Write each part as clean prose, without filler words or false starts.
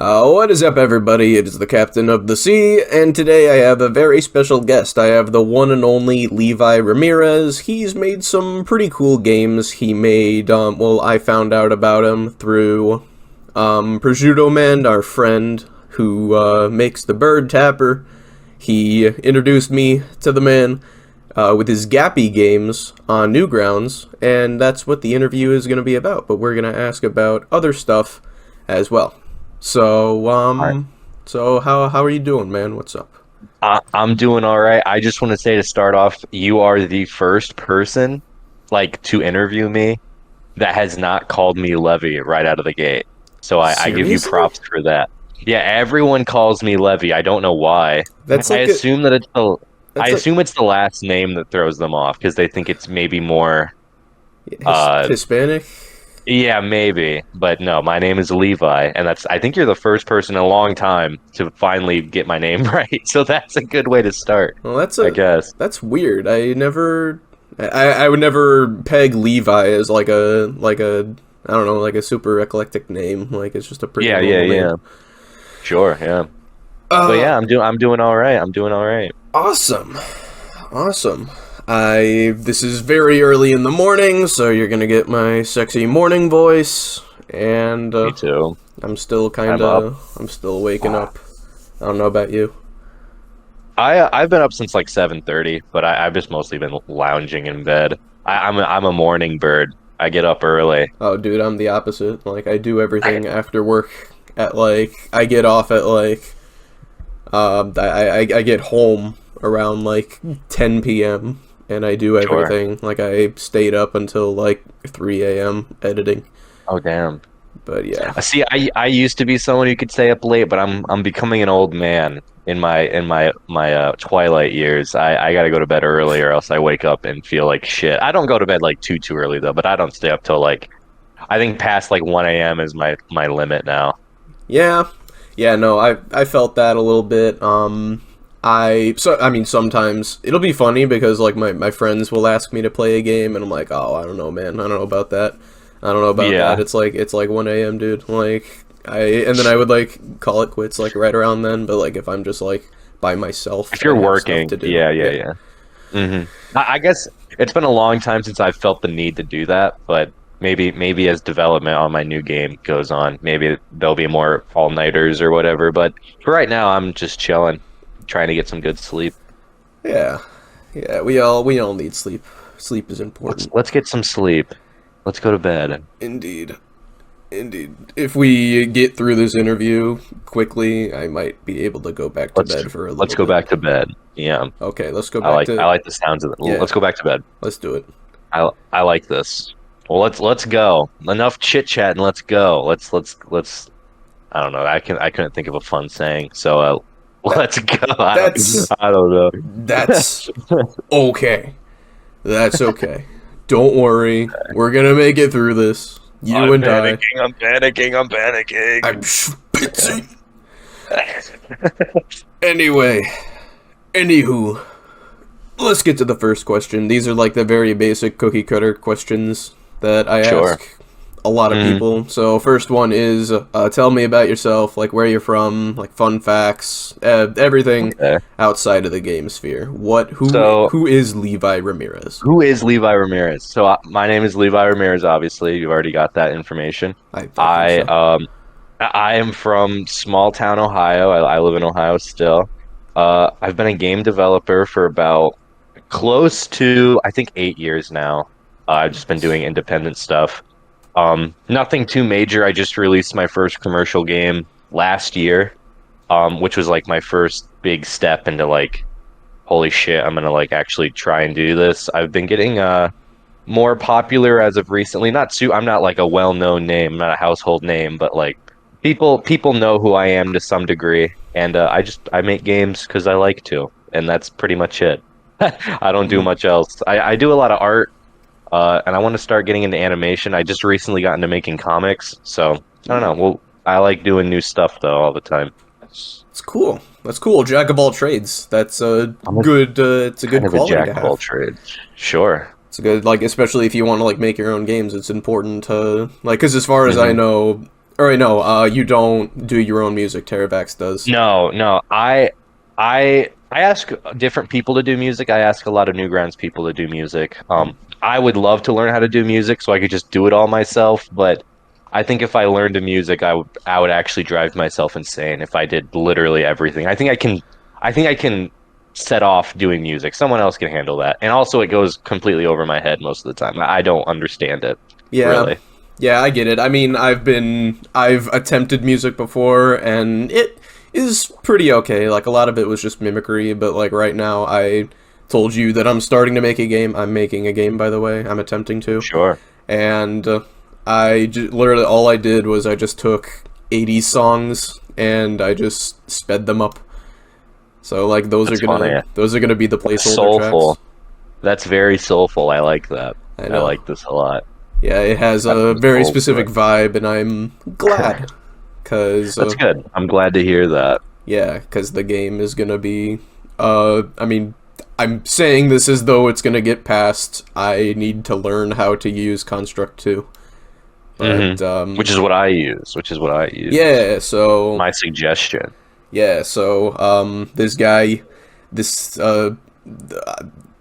What is up, everybody? It is the Captain of the Sea, and today I have a very special guest. I have the one and only Levi Ramirez. He's made some pretty cool games. He made, I found out about him through, Prosciutto Man, our friend, who, makes the Bird Tapper. He introduced me to the man, with his Gappy games on Newgrounds, and that's what the interview is going to be about, but we're going to ask about other stuff as well. So, Alright. so how are you doing, man? What's up? I'm doing all right. I just want to say to start off, you are the first person to interview me that has not called me Levy right out of the gate. So I give you Seriously? props for that. Yeah, everyone calls me Levy. I don't know why. That's I like a assume that I that's like assume it's the last name that throws them off because they think it's maybe more uh Hispanic. yeah, maybe. But no, my name is Levi, and I think you're the first person in a long time to finally get my name right. So that's a good way to start, Well, I guess. that's weird. I would never peg Levi as like a I don't know, like a super eclectic name. Like it's just a pretty Yeah, yeah, normal name. yeah. Sure, yeah. But Uh, yeah, I'm doing all right. I'm doing all right. awesome, awesome. This is very early in the morning, so you're gonna get my sexy morning voice, and Me too. I'm up. I'm still waking up. I don't know about you. I've been up since like 7:30, but I've just mostly been lounging in bed. I'm a morning bird. I get up early. Oh, dude, I'm the opposite. Like, I do everything after work at I get off at I get home around like 10 p.m. and I do Sure. everything. Like, I stayed up until like 3 a.m. editing. Oh damn. But yeah. See, I used to be someone who could stay up late, but I'm becoming an old man in my twilight years. I gotta go to bed early, or else I wake up and feel like shit. I don't go to bed like too early though, but I don't stay up till like I think past like 1 a.m. is my limit now. Yeah. Yeah, no, I felt that a little bit. I mean sometimes it'll be funny because like my friends will ask me to play a game and I'm like, "Oh, I don't know, man. I don't know about that. I don't know about that." Yeah. It's like 1 a.m., dude. And then I would like call it quits like right around then, but like if I'm just like by myself If and you're have stuff working, to do. yeah, yeah, Yeah. yeah. I guess it's been a long time since I've felt the need to do that, but maybe as development on my new game goes on, maybe there'll be more all-nighters or whatever. But for right now, I'm just chilling, trying to get some good sleep. Yeah. Yeah, we all need sleep. Sleep is Let's important. let's get some sleep. Let's go to bed. Indeed. Indeed. If we get through this interview quickly, I might be able to go back to Let's bed for a let's little go bit. back to bed. Yeah, Okay, let's go I back like to I like the sounds of it. yeah. Let's go back to bed. Let's do it. I like this. Well, let's go. Enough chit chat and let's go. Let's. I don't know. I couldn't think of a fun saying. So That let's go. I don't that's I don't know. that's okay. That's okay. Don't worry. We're gonna make it through this. You I'm and I. panicking. I'm panicking. I'm I'm panicking. spitzing. Anyway, anywho, let's get to the first question. These are like the very basic cookie cutter questions that I Sure. ask a lot of Mm, people. So first one is tell me about yourself, like where you're from, like fun facts, everything okay. outside of the game sphere. So Who is Levi Ramirez? who is Levi Ramirez? So my name is Levi Ramirez. Obviously, you've already got that information. I think I so. um I am from small town Ohio. I live in Ohio still. I've been a game developer for about close to, I think, 8 years now. I've just been Nice. doing independent stuff. Nothing too major. I just released my first commercial game last year, which was like my first big step into like, holy shit, I'm gonna like actually try and do this. I've been getting more popular as of recently. I'm not like a well-known name, I'm not a household name, but like people know who I am to some degree, and I make games because I like to, and that's pretty much it. I don't do Mhm. much else. I do a lot of art, and I want to start getting into animation. I just recently got into making comics, so I don't know. Well, I like doing new stuff though all the time. It's cool. That's cool. Jack of all trades. That's a I'm a good. It's a kind good of a quality jack to of all have. trades. Sure. It's a good, like, especially if you want to like make your own games. It's important to like, because as far as I Hmm. know, Or wait, no, you don't do your own music. Terravax does. No, no. I ask different people to do music. I ask a lot of Newgrounds people to do music. I would love to learn how to do music so I could just do it all myself, but I think if I learned the music, I would actually drive myself insane if I did literally everything. I think I can set off doing music. Someone else can handle that. And also it goes completely over my head most of the time. I don't understand it, Yeah, really. yeah, I get it. I mean, I've attempted music before, and it is pretty okay. Like, a lot of it was just mimicry, but, like, right now, I told you that I'm starting to make a game. I'm making a game, by the way. I'm attempting to. Sure. And literally all I did was I just took 80s songs, and I just sped them up. So, like, That's funny. those are gonna be the placeholder Soulful. tracks. That's very soulful. I like that. I I know. like this a lot. Yeah, it has a That's very cool, specific vibe, and I'm glad. Cause That's good. I'm glad to hear that. yeah, because the game is gonna be. I mean, I'm saying this as though it's gonna get past. I need to learn how to use Construct 2. But Which is what I use. yeah, so My suggestion. yeah, so this guy, this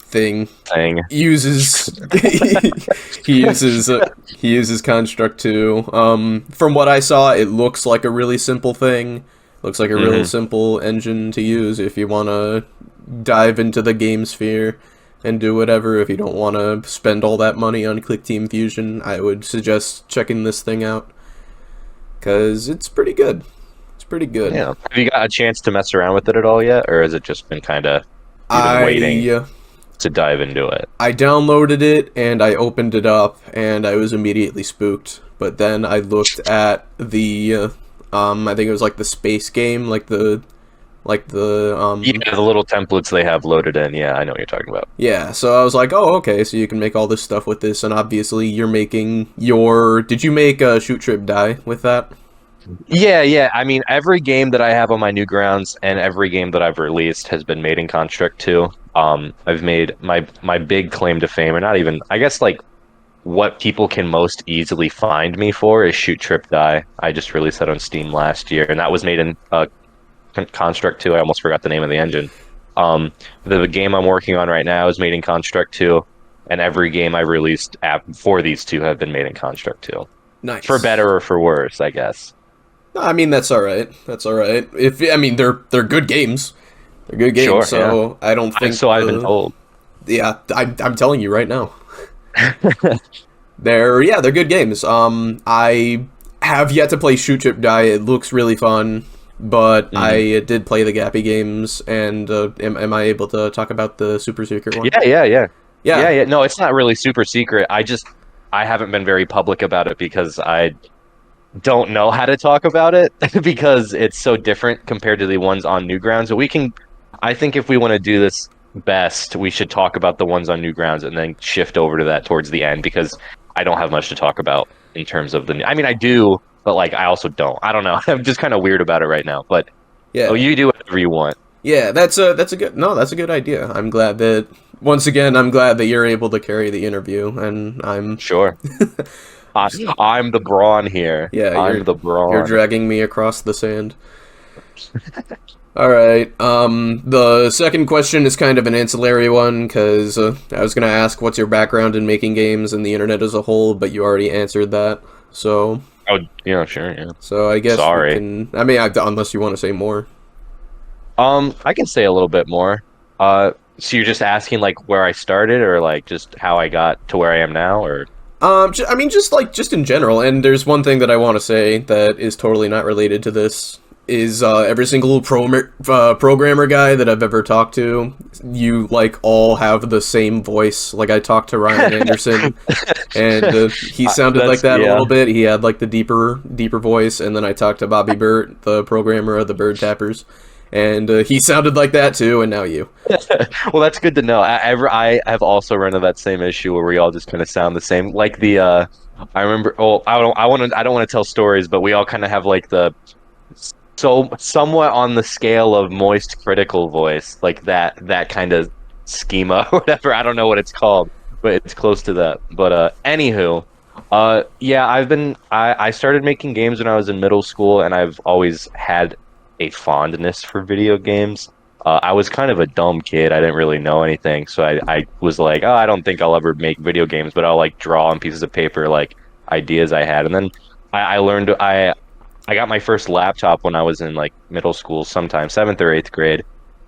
thing Thing. uses he uses Construct 2. From what I saw, it looks like a really simple thing. Looks like a real simple engine to use if you want to dive into the game sphere and do whatever. If you don't want to spend all that money on Click Team Fusion, I would suggest checking this thing out because it's pretty good. It's pretty good. Yeah. Have you got a chance to mess around with it at all yet, or has it just been kind of waiting to dive into it? I downloaded it and I opened it up and I was immediately spooked. But then I looked at the I think it was like the space game, like the Yeah, the little templates they have loaded in. Yeah, I know what you're talking about. yeah, so I was like, oh, okay, so you can make all this stuff with this, and obviously you're making your... Did you make Shoot Trip Die with that? Yeah, yeah. I mean, every game that I have on my Newgrounds and every game that I've released has been made in Construct 2. I've made my big claim to fame, or not even, I guess, like, what people can most easily find me for is Shoot Trip Die. I just released that on Steam last year, and that was made in Construct 2. I almost forgot the name of the engine. The game I'm working on right now is made in Construct 2, and every game I've released for these two have been made in Construct 2. Nice. For better or for worse, I guess. No, I mean, that's alright. That's alright. I mean, they're good games. They're good games, Sure, so I don't think... So I've been told. Yeah, I'm telling you right now. They're good games. I have yet to play Shoot Trip Die. It looks really fun, but I did play the Gappy games, and am I able to talk about the super secret one? Yeah. No, it's not really super secret. I haven't been very public about it because I don't know how to talk about it because it's so different compared to the ones on Newgrounds. So I think if we want to do this best, we should talk about the ones on Newgrounds and then shift over to that towards the end because I don't have much to talk about in terms of I mean, I do, but like I also don't. I don't know. I'm just kind of weird about it right now. But yeah, you do whatever you want. Yeah, that's a good idea. I'm glad that I'm glad that you're able to carry the interview, and I'm sure. I'm the brawn here. Yeah, I'm the brawn. You're dragging me across the sand. All right. The second question is kind of an ancillary one because I was gonna ask what's your background in making games and the internet as a whole, but you already answered that. So. Oh yeah, sure, yeah. So I guess sorry. Unless you want to say more. I can say a little bit more. So you're just asking like where I started, or like just how I got to where I am now, or? Just in general. And there's one thing that I want to say that is totally not related to this. Is every single programmer guy that I've ever talked to, you like all have the same voice. Like I talked to Ryan Anderson, and he sounded like that a little bit. He had like the deeper voice, and then I talked to Bobby Burt, the programmer of the Bird Tappers, and he sounded like that too. And now you. Well, that's good to know. I have also run into that same issue where we all just kind of sound the same. Like I remember. Oh, I don't want to tell stories, but we all kind of have like the. So somewhat on the scale of moist critical voice, like that kind of schema or whatever. I don't know what it's called, but it's close to that. But anywho, Yeah, I started making games when I was in middle school, and I've always had a fondness for video games. I was kind of a dumb kid. I didn't really know anything, so I was like, oh, I don't think I'll ever make video games, but I'll like draw on pieces of paper like ideas I had. And then I learned I got my first laptop when I was in like middle school, sometime seventh or eighth grade,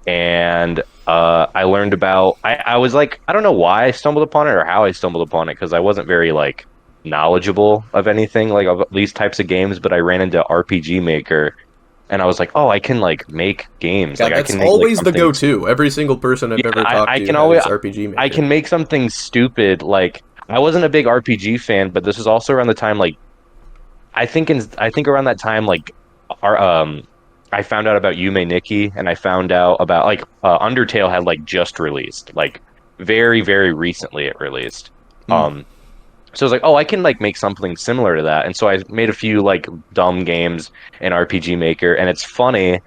and I learned about I was like I don't know why I stumbled upon it or how I stumbled upon it because I wasn't very like knowledgeable of anything like of these types of games, but I ran into RPG Maker and I was like, oh, I can like make games, Yeah, like I that's can make like always the something. go-to. Every single person I've Yeah, ever talked I to can always has RPG I Maker. can make something stupid like. I wasn't a big RPG fan, but this was also around the time like I think around that time, like our I found out about Yume Nikki, and I found out about like Undertale had like just released, like very recently it released. Hmm. So I was like, oh, I can like make something similar to that, and so I made a few like dumb games in RPG Maker, and it's funny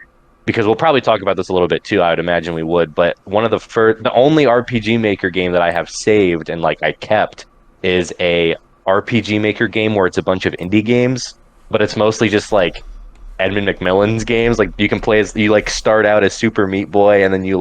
because we'll probably talk about this a little bit too. I would imagine we would, but one of the only RPG Maker game that I have saved and like I kept is a RPG Maker game where it's a bunch of indie games, but it's mostly just like Edmund McMillan's games. Like you can play as you like start out as Super Meat Boy, and then you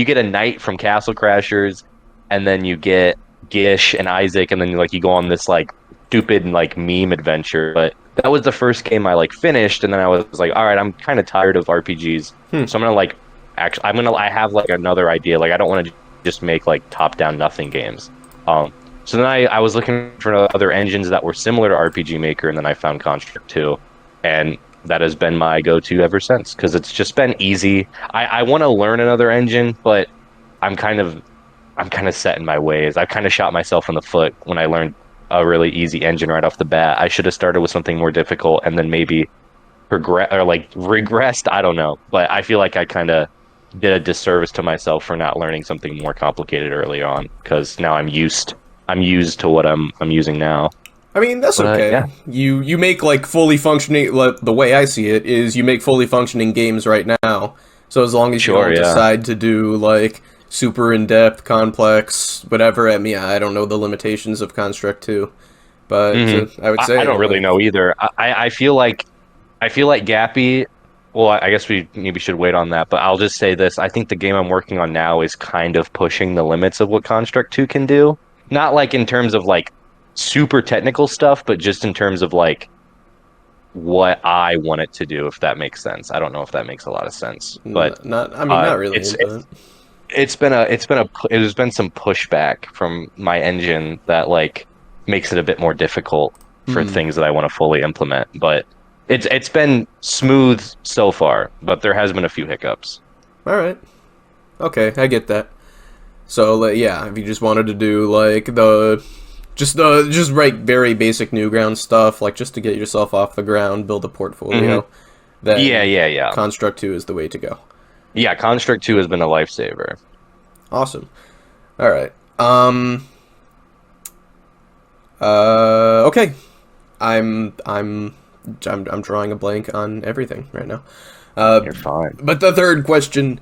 get a knight from Castle Crashers, and then you get Gish and Isaac, and then you go on this like stupid like meme adventure. But that was the first game I like finished, and then I was like, all right, I'm kind of tired of RPGs, Hmm. so I'm gonna like actually I have like another idea. Like I don't want to just make like top down nothing games. Um, so then I was looking for other engines that were similar to RPG Maker, and then I found Construct 2, and that has been my go-to ever since because it's just been easy. I want to learn another engine, but I'm kind of I'm kind of set in my ways. I kind of shot myself in the foot when I learned a really easy engine right off the bat. I should have started with something more difficult and then maybe regret or like regressed. I don't know, but I feel like I kind of did a disservice to myself for not learning something more complicated early on because now I'm used to what I'm using now. I mean, that's But okay. yeah, You make like fully functioning. Like, the way I see it is, you make fully functioning games right now. So as long as you sure, don't yeah. decide to do like super in depth, complex, whatever. I mean, I don't know the limitations of Construct 2, but hmm I would I say don't really like, know either. I feel like Gappy. Well, I guess we maybe should wait on that, but I'll just say this. I think the game I'm working on now is kind of pushing the limits of what Construct 2 can do. Not like in terms of like super technical stuff, but just in terms of like what I want it to do, if that makes sense. I don't know if that makes a lot of sense, but not. I mean, not really, it's but there's been some pushback from my engine that like makes it a bit more difficult for hmm. things that I want to fully implement. But it's been smooth so far, but there has been a few hiccups. All right, okay, I get that. So like, yeah, if you just wanted to do like just write very basic Newground stuff, like just to get yourself off the ground, build a hmm portfolio, Yeah, then yeah, yeah. Construct 2 is the way to go. Yeah, Construct 2 has been a lifesaver. Awesome. All right. Okay. I'm drawing a blank on everything right now. Uh, You're fine. but the third question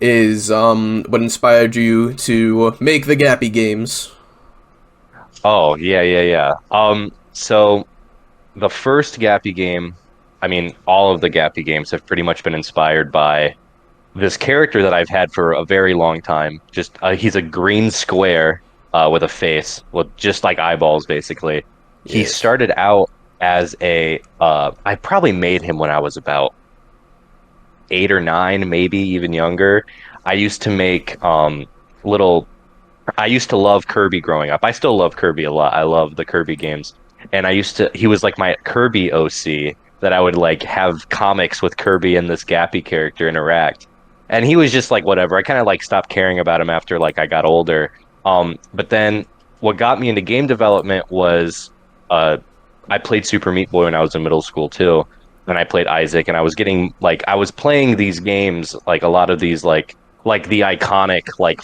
is what inspired you to make the Gappy games? Oh, yeah, yeah, yeah. So the first Gappy game, I mean, all of the Gappy games have pretty much been inspired by this character that I've had for a very long time. Just he's a green square with a face, with just like eyeballs, basically. He Yes. started out as I probably made him when I was about 8 or 9, maybe even younger. I used to make little. I used to love Kirby growing up. I still love Kirby a lot. I love the Kirby games. And he was like my Kirby OC that I would like have comics with Kirby and this Gappy character interact. And he was just like whatever. I kind of like stopped caring about him after like I got older. But then what got me into game development was uh I played Super Meat Boy when I was in middle school too. And I played Isaac and I was getting like I was playing these games, like a lot of these like the iconic like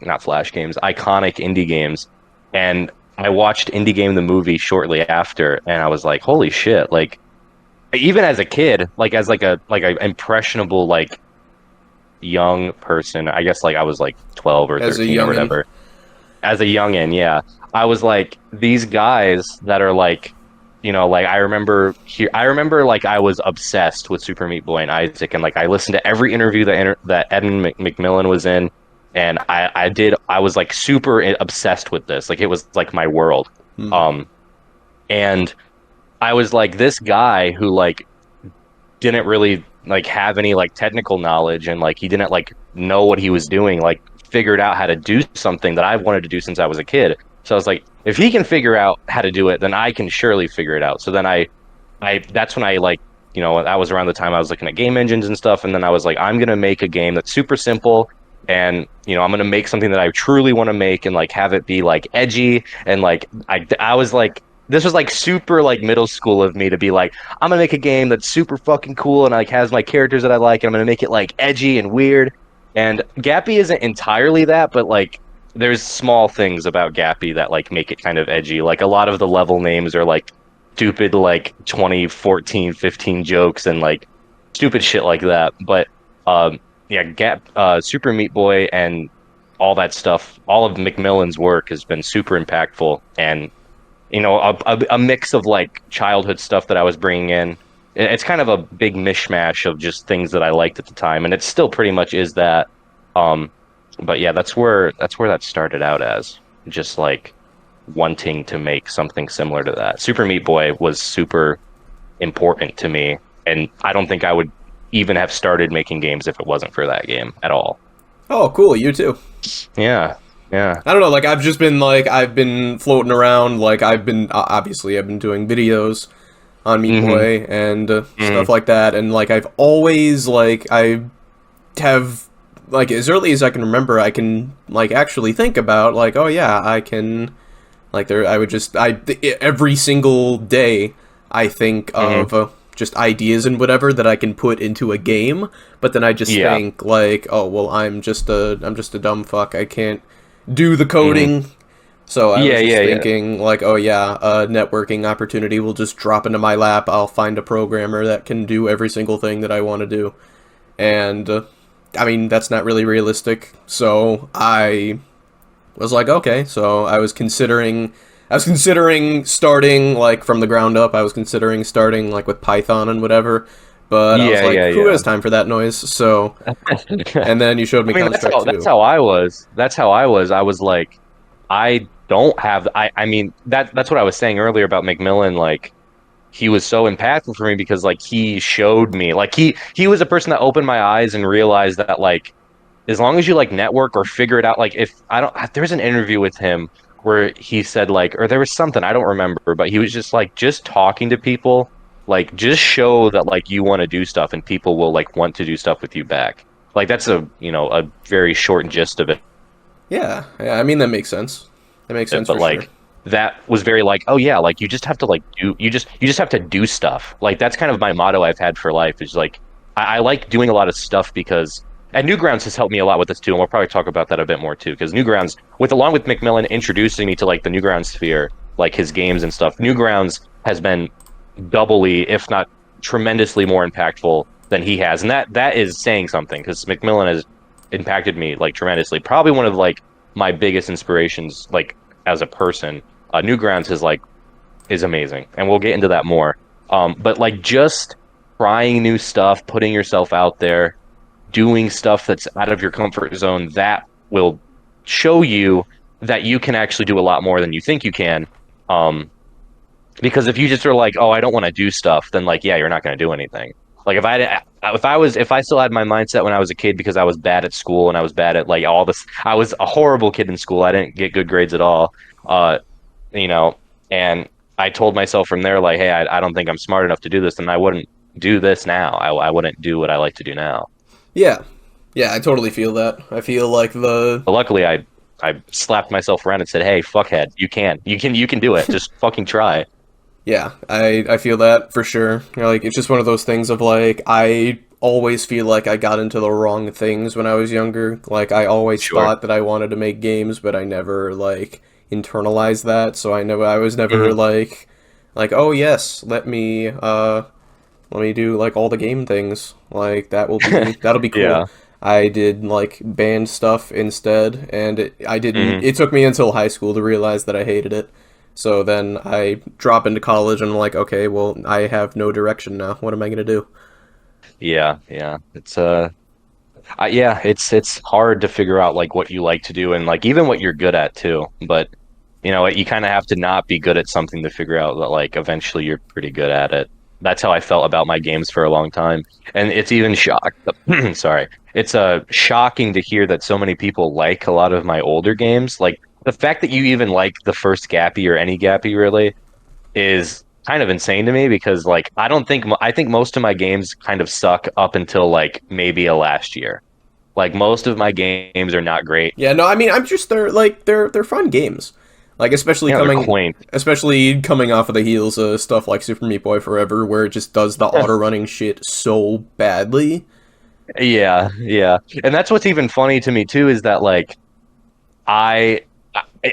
not flash games, iconic indie games. And I watched Indie Game the movie shortly after, and I was like, holy shit! Like even as a kid, like as like a impressionable like young person, I guess like I was like 12 or As a 13 or youngin. whatever. As a youngin, yeah. I was like these guys that are like, like I remember like I was obsessed with Super Meat Boy and Isaac, and like I listened to every interview that Edmund McMillan was in, and I was like super obsessed with this. Like it was like my world. Hmm. Um, and I was like this guy who like didn't really like have any like technical knowledge, and like he didn't like know what he was doing, like figured out how to do something that I've wanted to do since I was a kid. So I was like, if he can figure out how to do it, then I can surely figure it out. So then I that's when I like, that was around the time I was looking at game engines and stuff, and then I was like, I'm gonna make a game that's super simple, and I'm gonna make something that I truly want to make, and like have it be like edgy, and like I was like, this was like super like middle school of me to be like, I'm gonna make a game that's super fucking cool and like has my characters that I like, and I'm gonna make it like edgy and weird. And Gappy isn't entirely that, but like there's small things about Gappy that like make it kind of edgy. Like a lot of the level names are like stupid like 2014, 15 jokes and like stupid shit like that. But yeah, Super Meat Boy and all that stuff, all of McMillan's work has been super impactful, and a mix of like childhood stuff that I was bringing in. It's kind of a big mishmash of just things that I liked at the time, and it still pretty much is that. Um, but yeah, that's where that started out as, just like wanting to make something similar to that. Super Meat Boy was super important to me, and I don't think I would even have started making games if it wasn't for that game at all. Oh, cool. You too. Yeah, yeah. I don't know. Like I've been floating around. Like obviously I've been doing videos on Meat Mm-hmm. Boy and Mm-hmm. stuff like that. And like I've always like I have like as early as I can remember, I can like actually think about like, oh yeah, I can like there. I would just every single day I think Mm-hmm. of just ideas and whatever that I can put into a game. But then I just Yeah. think like, oh well, I'm just a dumb fuck. I can't do the Mm-hmm. coding. So I Yeah, was yeah, just yeah. thinking like, oh yeah, a networking opportunity will just drop into my lap. I'll find a programmer that can do every single thing that I want to do. And I mean, that's not really realistic. So I was like, okay. So I was considering starting like from the ground up. I was considering starting like with Python and whatever. But I was Yeah, like, yeah, who yeah. has time for that noise? So, and then you showed I me mean, Construct that's 2. how I was. That's how I was. I was like, I don't have. I mean that's what I was saying earlier about McMillan. Like he was so impactful for me because like he showed me, like he was a person that opened my eyes and realized that like as long as you like network or figure it out, like if I don't, there's an interview with him where he said like, or there was something I don't remember, but he was just like, just talking to people, like just show that like you want to do stuff and people will like want to do stuff with you back. Like that's a very short gist of it, Yeah, yeah. I mean, that makes sense. That makes sense but for sure. like that was very like, oh yeah, like you just have to like do, you just have to do stuff. Like that's kind of my motto I've had for life is like, I like doing a lot of stuff because and Newgrounds has helped me a lot with this too, and we'll probably talk about that a bit more too. Because Newgrounds, with along with McMillan introducing me to like the Newgrounds sphere, like his games and stuff, Newgrounds has been doubly, if not tremendously more impactful than he has, and that is saying something because McMillan has impacted me like tremendously. Probably one of like my biggest inspirations, like as a person. Newgrounds is amazing, and we'll get into that more. But like just trying new stuff, putting yourself out there, doing stuff that's out of your comfort zone, that will show you that you can actually do a lot more than you think you can. Um, because if you just are like, oh, I don't want to do stuff, then like, yeah, you're not going to do anything. Like if I still had my mindset when I was a kid because I was bad at school and I was bad at like all this, I was a horrible kid in school. I didn't get good grades at all. Uh, you know, and I told myself from there, like, hey, I don't think I'm smart enough to do this, and I wouldn't do this now. I wouldn't do what I like to do now. Yeah, yeah. I totally feel that. I feel like the But luckily, I slapped myself around and said, "Hey, fuckhead, you can do it. Just fucking try." yeah. I feel that for sure. You know, like it's just one of those things of like I always feel like I got into the wrong things when I was younger. Like I always Sure. thought that I wanted to make games, but I never like internalized that. So I was never Hmm. like oh yes, let me do like all the game things. Like that'll be Yeah. cool. I did like band stuff instead, and I didn't. Hmm. It took me until high school to realize that I hated it. So then I drop into college, and I'm like, okay, well, I have no direction now. What am I gonna do? Yeah, yeah. Yeah, it's hard to figure out like what you like to do and like even what you're good at too. But you know, you kind of have to not be good at something to figure out that like eventually you're pretty good at it. That's how I felt about my games for a long time. And it's even sorry. It's shocking to hear that so many people like a lot of my older games. Like the fact that you even like the first Gappy or any Gappy really is kind of insane to me because like I think most of my games kind of suck up until like maybe a last year. Like most of my games are not great. Yeah, no, I mean, I'm just they're fun games, like Yeah, they're quaint. especially coming off of the heels of stuff like Super Meat Boy Forever, where it just does the auto running shit so badly. Yeah, yeah. And that's what's even funny to me too is that like I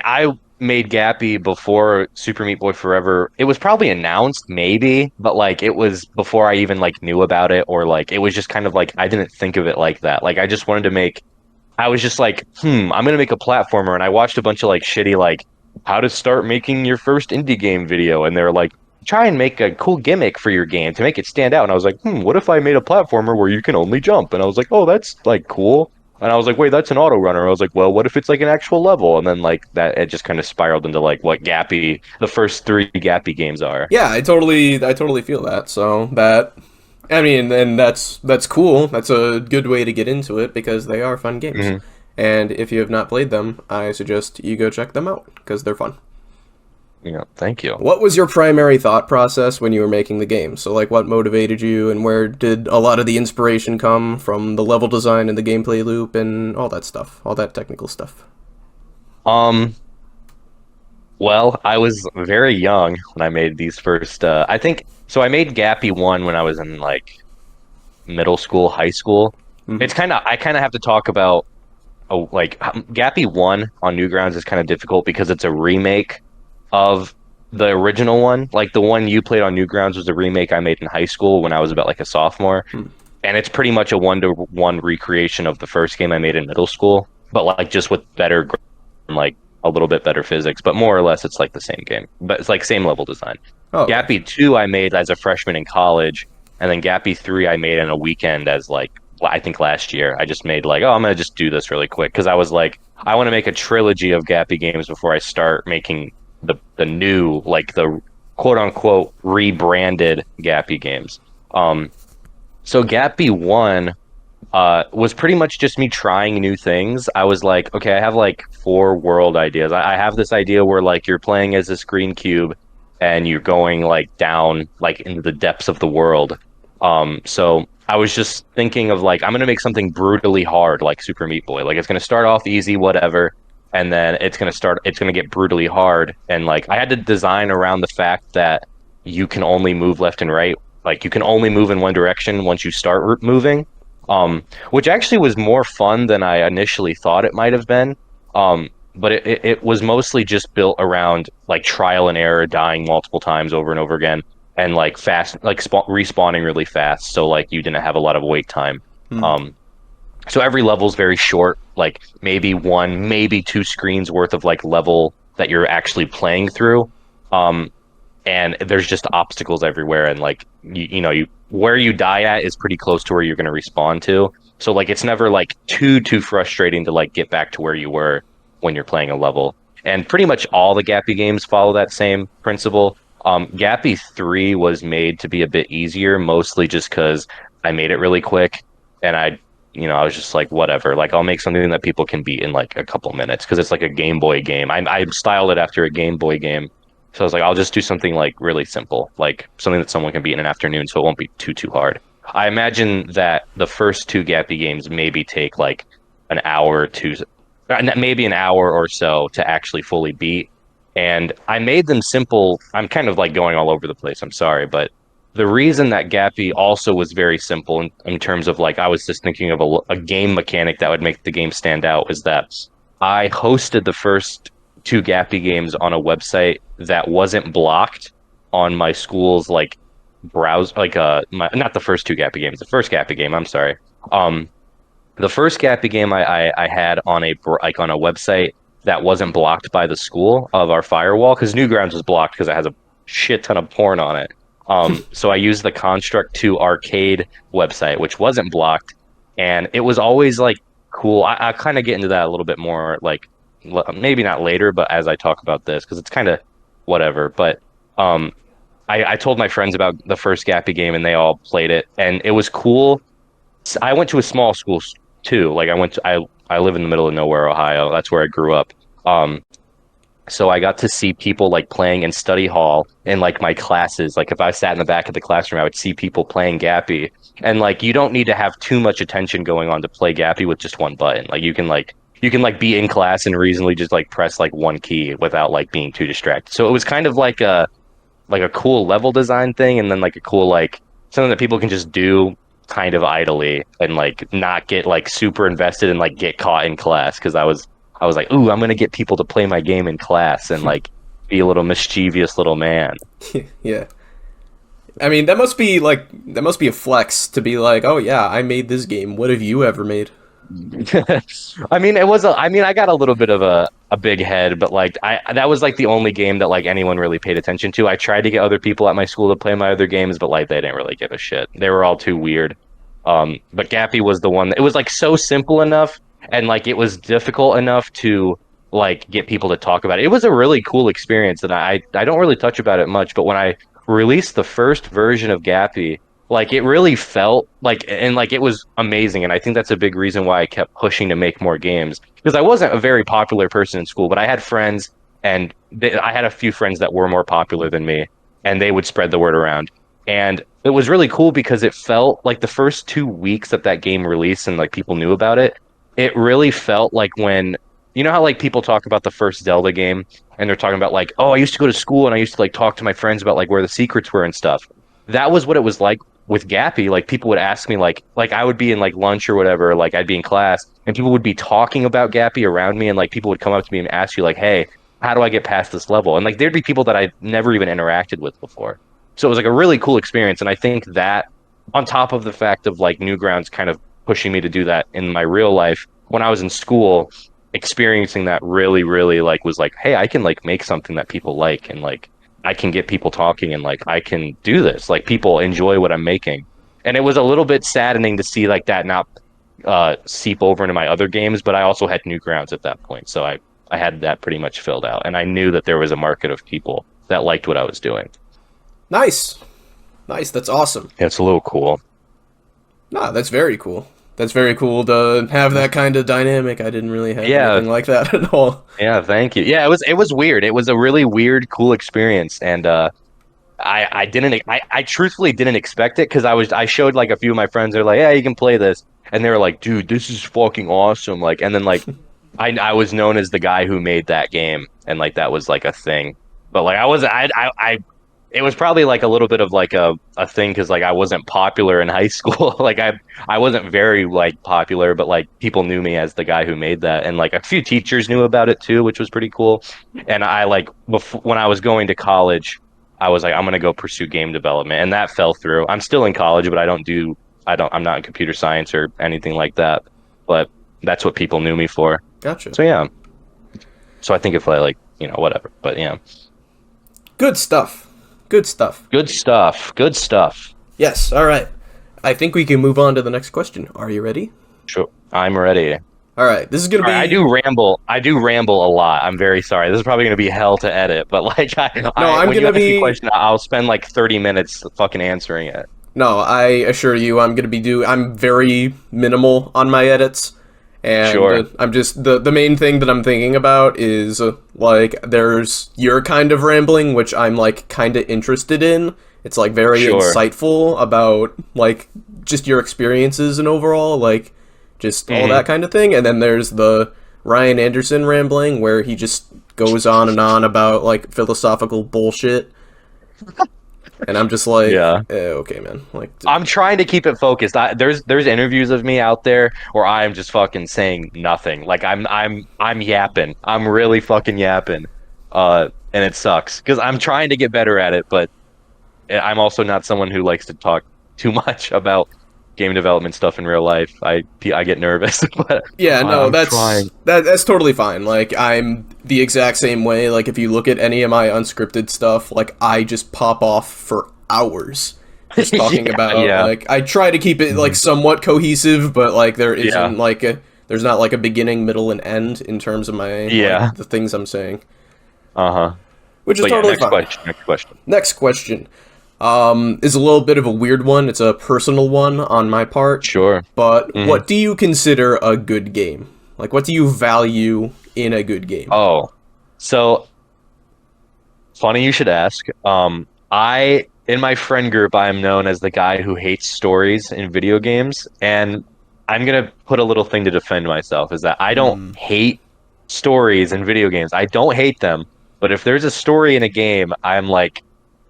I made Gappy before Super Meat Boy Forever. It was probably announced maybe, but like it was before I even like knew about it or like it was just kind of like I didn't think of it like that. Like I just wanted to make I was just like, I'm gonna make a platformer, and I watched a bunch of like shitty like how to start making your first indie game video, and they're like, try and make a cool gimmick for your game to make it stand out. And I was like, what if I made a platformer where you can only jump? And I was like, oh, that's like cool. And I was like, wait, that's an auto runner. I was like, well, what if it's like an actual level? And then like that, it just kind of spiraled into like what Gappy, the first three Gappy games are. Yeah, I totally feel that. So that, I mean, and that's cool. That's a good way to get into it because they are fun games. Hmm. And if you have not played them, I suggest you go check them out because they're fun. Yeah, thank you. What was your primary thought process when you were making the game? So, like, what motivated you, and where did a lot of the inspiration come from the level design and the gameplay loop and all that stuff, all that technical stuff? Um, Well, I was very young when I made these first. I think so. I made Gappy one when I was in like middle school, high school. Hmm. It's kind of I kind of have to talk about like Gappy one on Newgrounds is kind of difficult because it's a remake of the original one. Like the one you played on Newgrounds was a remake I made in high school when I was about like a sophomore, and it's pretty much a one-to-one recreation of the first game I made in middle school, but like just with better like a little bit better physics, but more or less it's like the same game. But it's like same level design. Oh, okay. Gappy 2 I made as a freshman in college, and then Gappy 3 I made in a weekend as like I think last year. I just made like, oh, I'm gonna just do this really quick because I was like, I want to make a trilogy of Gappy games before I start making the new like the quote unquote rebranded Gappy games. Um, so Gappy 1 was pretty much just me trying new things. I was like, okay, I have like four world ideas. I have this idea where like you're playing as this green cube and you're going like down like into the depths of the world. So I was just thinking of like I'm gonna make something brutally hard like Super Meat Boy. Like it's gonna start off easy, whatever, and then it's gonna get brutally hard. And like I had to design around the fact that you can only move left and right. Like you can only move in one direction once you start moving, which actually was more fun than I initially thought it might have been. But it was mostly just built around like trial and error, dying multiple times over and over again, and like fast, like respawning really fast. So like you didn't have a lot of wait time. Hmm. Um, so every level's very short, like maybe one, maybe two screens worth of like level that you're actually playing through. Um, and there's just obstacles everywhere and like you where you die at is pretty close to where you're going to respawn to, so like it's never like too frustrating to like get back to where you were when you're playing a level. And pretty much all the Gappy games follow that same principle. Gappy 3 was made to be a bit easier, mostly just because I made it really quick, and I was just like, whatever, like I'll make something that people can beat in like a couple minutes because it's like a Game Boy game. I styled it after a Game Boy game, so I was like, I'll just do something like really simple, like something that someone can beat in an afternoon, so it won't be too hard. I imagine that the first two Gappy games maybe take like an hour or two, maybe an hour or so to actually fully beat. And I made them simple. I'm kind of like going all over the place. I'm sorry, but the reason that Gappy also was very simple in terms of like I was just thinking of a game mechanic that would make the game stand out is that I hosted the first two Gappy games on a website that wasn't blocked on my school's like browse, like not the first two Gappy games, the first Gappy game, I'm sorry. Um The first Gappy game I had on on a website that wasn't blocked by the school of our firewall, because Newgrounds was blocked because it has a shit ton of porn on it. So I used the Construct 2 arcade website, which wasn't blocked, and it was always like cool. I kind of get into that a little bit more, like maybe not later, but as I talk about this, because it's kind of whatever. But um, I told my friends about the first Gappy game, and they all played it, and it was cool. I went to a small school too. Like I live in the middle of nowhere, Ohio. That's where I grew up. Um, so I got to see people like playing in study hall in like my classes. Like if I sat in the back of the classroom, I would see people playing Gappy. And like you don't need to have too much attention going on to play Gappy with just one button. Like you can be in class and reasonably just like press like one key without like being too distracted. So it was kind of like a cool level design thing, and then like a cool like something that people can just do kind of idly and like not get like super invested and like get caught in class, because I was like, ooh, I'm gonna get people to play my game in class and like be a little mischievous little man. Yeah. I mean, that must be a flex to be like, oh yeah, I made this game. What have you ever made? I mean, I mean, I got a little bit of a big head, but like that was like the only game that like anyone really paid attention to. I tried to get other people at my school to play my other games, but like they didn't really give a shit. They were all too weird. But Gappy was the one that it was like so simple enough, and like it was difficult enough to like get people to talk about it. It was a really cool experience, and I don't really touch about it much, but when I released the first version of Gappy, like it really felt like, and like it was amazing, and I think that's a big reason why I kept pushing to make more games, because I wasn't a very popular person in school, but I had friends, and I had a few friends that were more popular than me, and they would spread the word around. And it was really cool because it felt like the first 2 weeks that that game released and like people knew about it, it really felt like when, you know how like people talk about the first Zelda game and they're talking about like, oh, I used to go to school and I used to like talk to my friends about like where the secrets were and stuff. That was what it was like with Gappy. Like people would ask me like I would be in like lunch or whatever, like I'd be in class and people would be talking about Gappy around me, and like people would come up to me and ask you like, hey, how do I get past this level? And like there'd be people that I'd never even interacted with before. So it was like a really cool experience, and I think that on top of the fact of like Newgrounds kind of pushing me to do that in my real life when I was in school, experiencing that really like was like, hey, I can like make something that people like, and like I can get people talking, and like I can do this. Like people enjoy what I'm making. And it was a little bit saddening to see like that not seep over into my other games, but I also had Newgrounds at that point. So I had that pretty much filled out, and I knew that there was a market of people that liked what I was doing. Nice. Nice. That's awesome. Yeah, it's a little cool. Nah, that's very cool. That's very cool to have that kind of dynamic. I didn't really have Yeah, anything like that at all. yeah, thank you. Yeah, it was weird. It was a really weird, cool experience, and I truthfully didn't expect it, because I showed like a few of my friends. They're like, yeah, you can play this, and they were like, dude, this is fucking awesome. Like, and then like I was known as the guy who made that game, and like that was like a thing. But like I was I it was probably like a little bit of like a thing, because like I wasn't popular in high school. Like I wasn't very like popular, but like people knew me as the guy who made that, and like a few teachers knew about it too, which was pretty cool. And I like when I was going to college, I was like, I'm gonna go pursue game development, and that fell through. I'm still in college, but I'm not in computer science or anything like that. But that's what people knew me for. Gotcha. So yeah. So I think if I like, whatever. But yeah. Good stuff. Good stuff. Good stuff. Good stuff. Yes, alright. I think we can move on to the next question. Are you ready? Sure. I'm ready. Alright, this is gonna be... I do ramble. I do ramble a lot. I'm very sorry. This is probably gonna be hell to edit, but like, I'm when you gonna ask me be... a question, I'll spend like 30 minutes fucking answering it. No, I assure you, I'm very minimal on my edits. And Sure. I'm just, the main thing that I'm thinking about is, like, there's your kind of rambling, which I'm, like, kind of interested in. It's, like, very Sure. insightful about, like, just your experiences and overall, like, just all that kind of thing. And then there's the Ryan Anderson rambling, where he just goes on and on about, like, philosophical bullshit. And I'm just like, Yeah. Okay, man. Like, I'm trying to keep it focused. There's interviews of me out there where I'm just fucking saying nothing. Like I'm yapping. I'm really fucking yapping. And it sucks because I'm trying to get better at it, but I'm also not someone who likes to talk too much about game development stuff in real life, I get nervous, but Yeah, no, I'm that's trying. that's totally fine. Like I'm the exact same way. Like if you look at any of my unscripted stuff, like I just pop off for hours just talking Yeah, about yeah, like I try to keep it like mhm, somewhat cohesive, but like there yeah, isn't like a there's not like a beginning, middle, and end in terms of my like yeah. the things I'm saying, Uh-huh. which is But yeah, totally next fine. question. Next question. Next question. Is a little bit of a weird one. It's a personal one on my part. Sure. But Hmm. what do you consider a good game? Like, what do you value in a good game? Oh, so funny you should ask. I in my friend group, I am known as the guy who hates stories in video games, and I'm gonna put a little thing to defend myself, is that I don't Hmm. hate stories in video games. I don't hate them, but if there's a story in a game, I'm like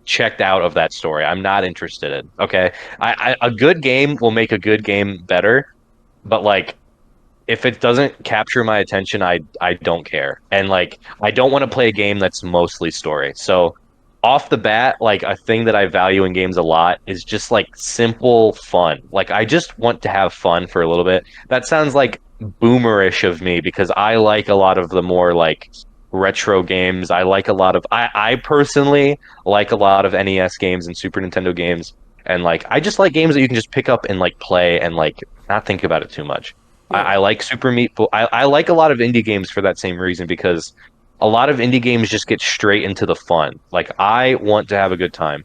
checked out of that story. I'm not interested in. Okay, a good game will make a good game better, but like if it doesn't capture my attention, I don't care. And like I don't want to play a game that's mostly story. So off the bat, like a thing that I value in games a lot is just like simple fun. Like I just want to have fun for a little bit. That sounds like boomerish of me because I like a lot of the more like retro games. I like a lot of I personally like a lot of NES games and Super Nintendo games. And like I just like games that you can just pick up and like play and like not think about it too much. Yeah. I like Super Meat Boy. I like a lot of indie games for that same reason because a lot of indie games just get straight into the fun. Like I want to have a good time.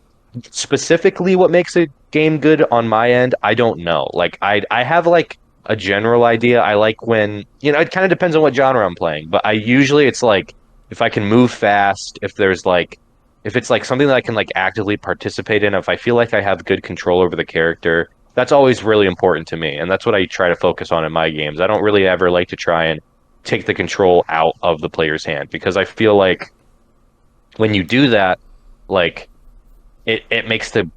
Specifically, what makes a game good on my end, I don't know. Like I have like a general idea. I like when, it kind of depends on what genre I'm playing, but I usually it's like if I can move fast, if it's like something that I can like actively participate in, if I feel like I have good control over the character, that's always really important to me, and that's what I try to focus on in my games. I don't really ever like to try and take the control out of the player's hand because I feel like when you do that, like it makes the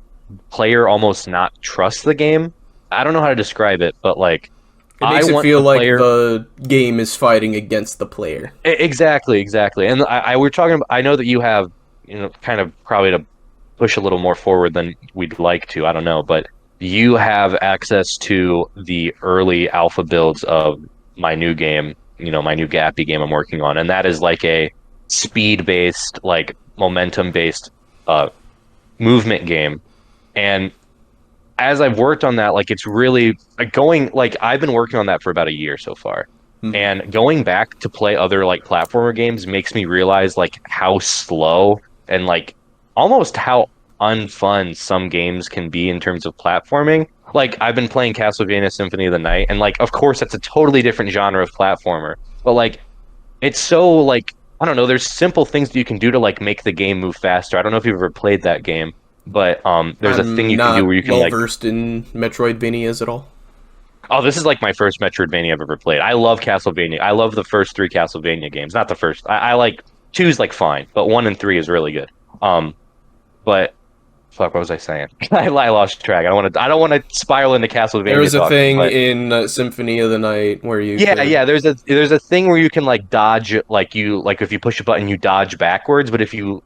player almost not trust the game. I don't know how to describe it, but like It I makes it want feel the like player. the game is fighting against the player. Exactly, exactly. And I we're talking about, I know that you have, kind of probably to push a little more forward than we'd like to. I don't know, but you have access to the early alpha builds of my new game, my new Gappy game I'm working on, and that is like a speed-based, like momentum-based uh movement game. And as I've worked on that, like it's really like going like I've been working on that for about a year so far. Hmm. And going back to play other like platformer games makes me realize like how slow and like almost how unfun some games can be in terms of platforming. Like I've been playing Castlevania Symphony of the Night, and like of course that's a totally different genre of platformer, but like it's so like I don't know, there's simple things that you can do to like make the game move faster. I don't know if you've ever played that game, but there's a thing I'm you can do not where you can well like versed in Metroidvanias at all. oh, this is like my first Metroidvania I've ever played. I love Castlevania. I love the first three Castlevania games. Not the first. I like two's like fine, but one and three is really good. But fuck, what was I saying? I lost track. I don't want to spiral into There Castlevania was a talk, thing but in Symphony of the Night where you yeah, could. yeah. There's a thing where you can like dodge, like you like if you push a button, you dodge backwards. But if you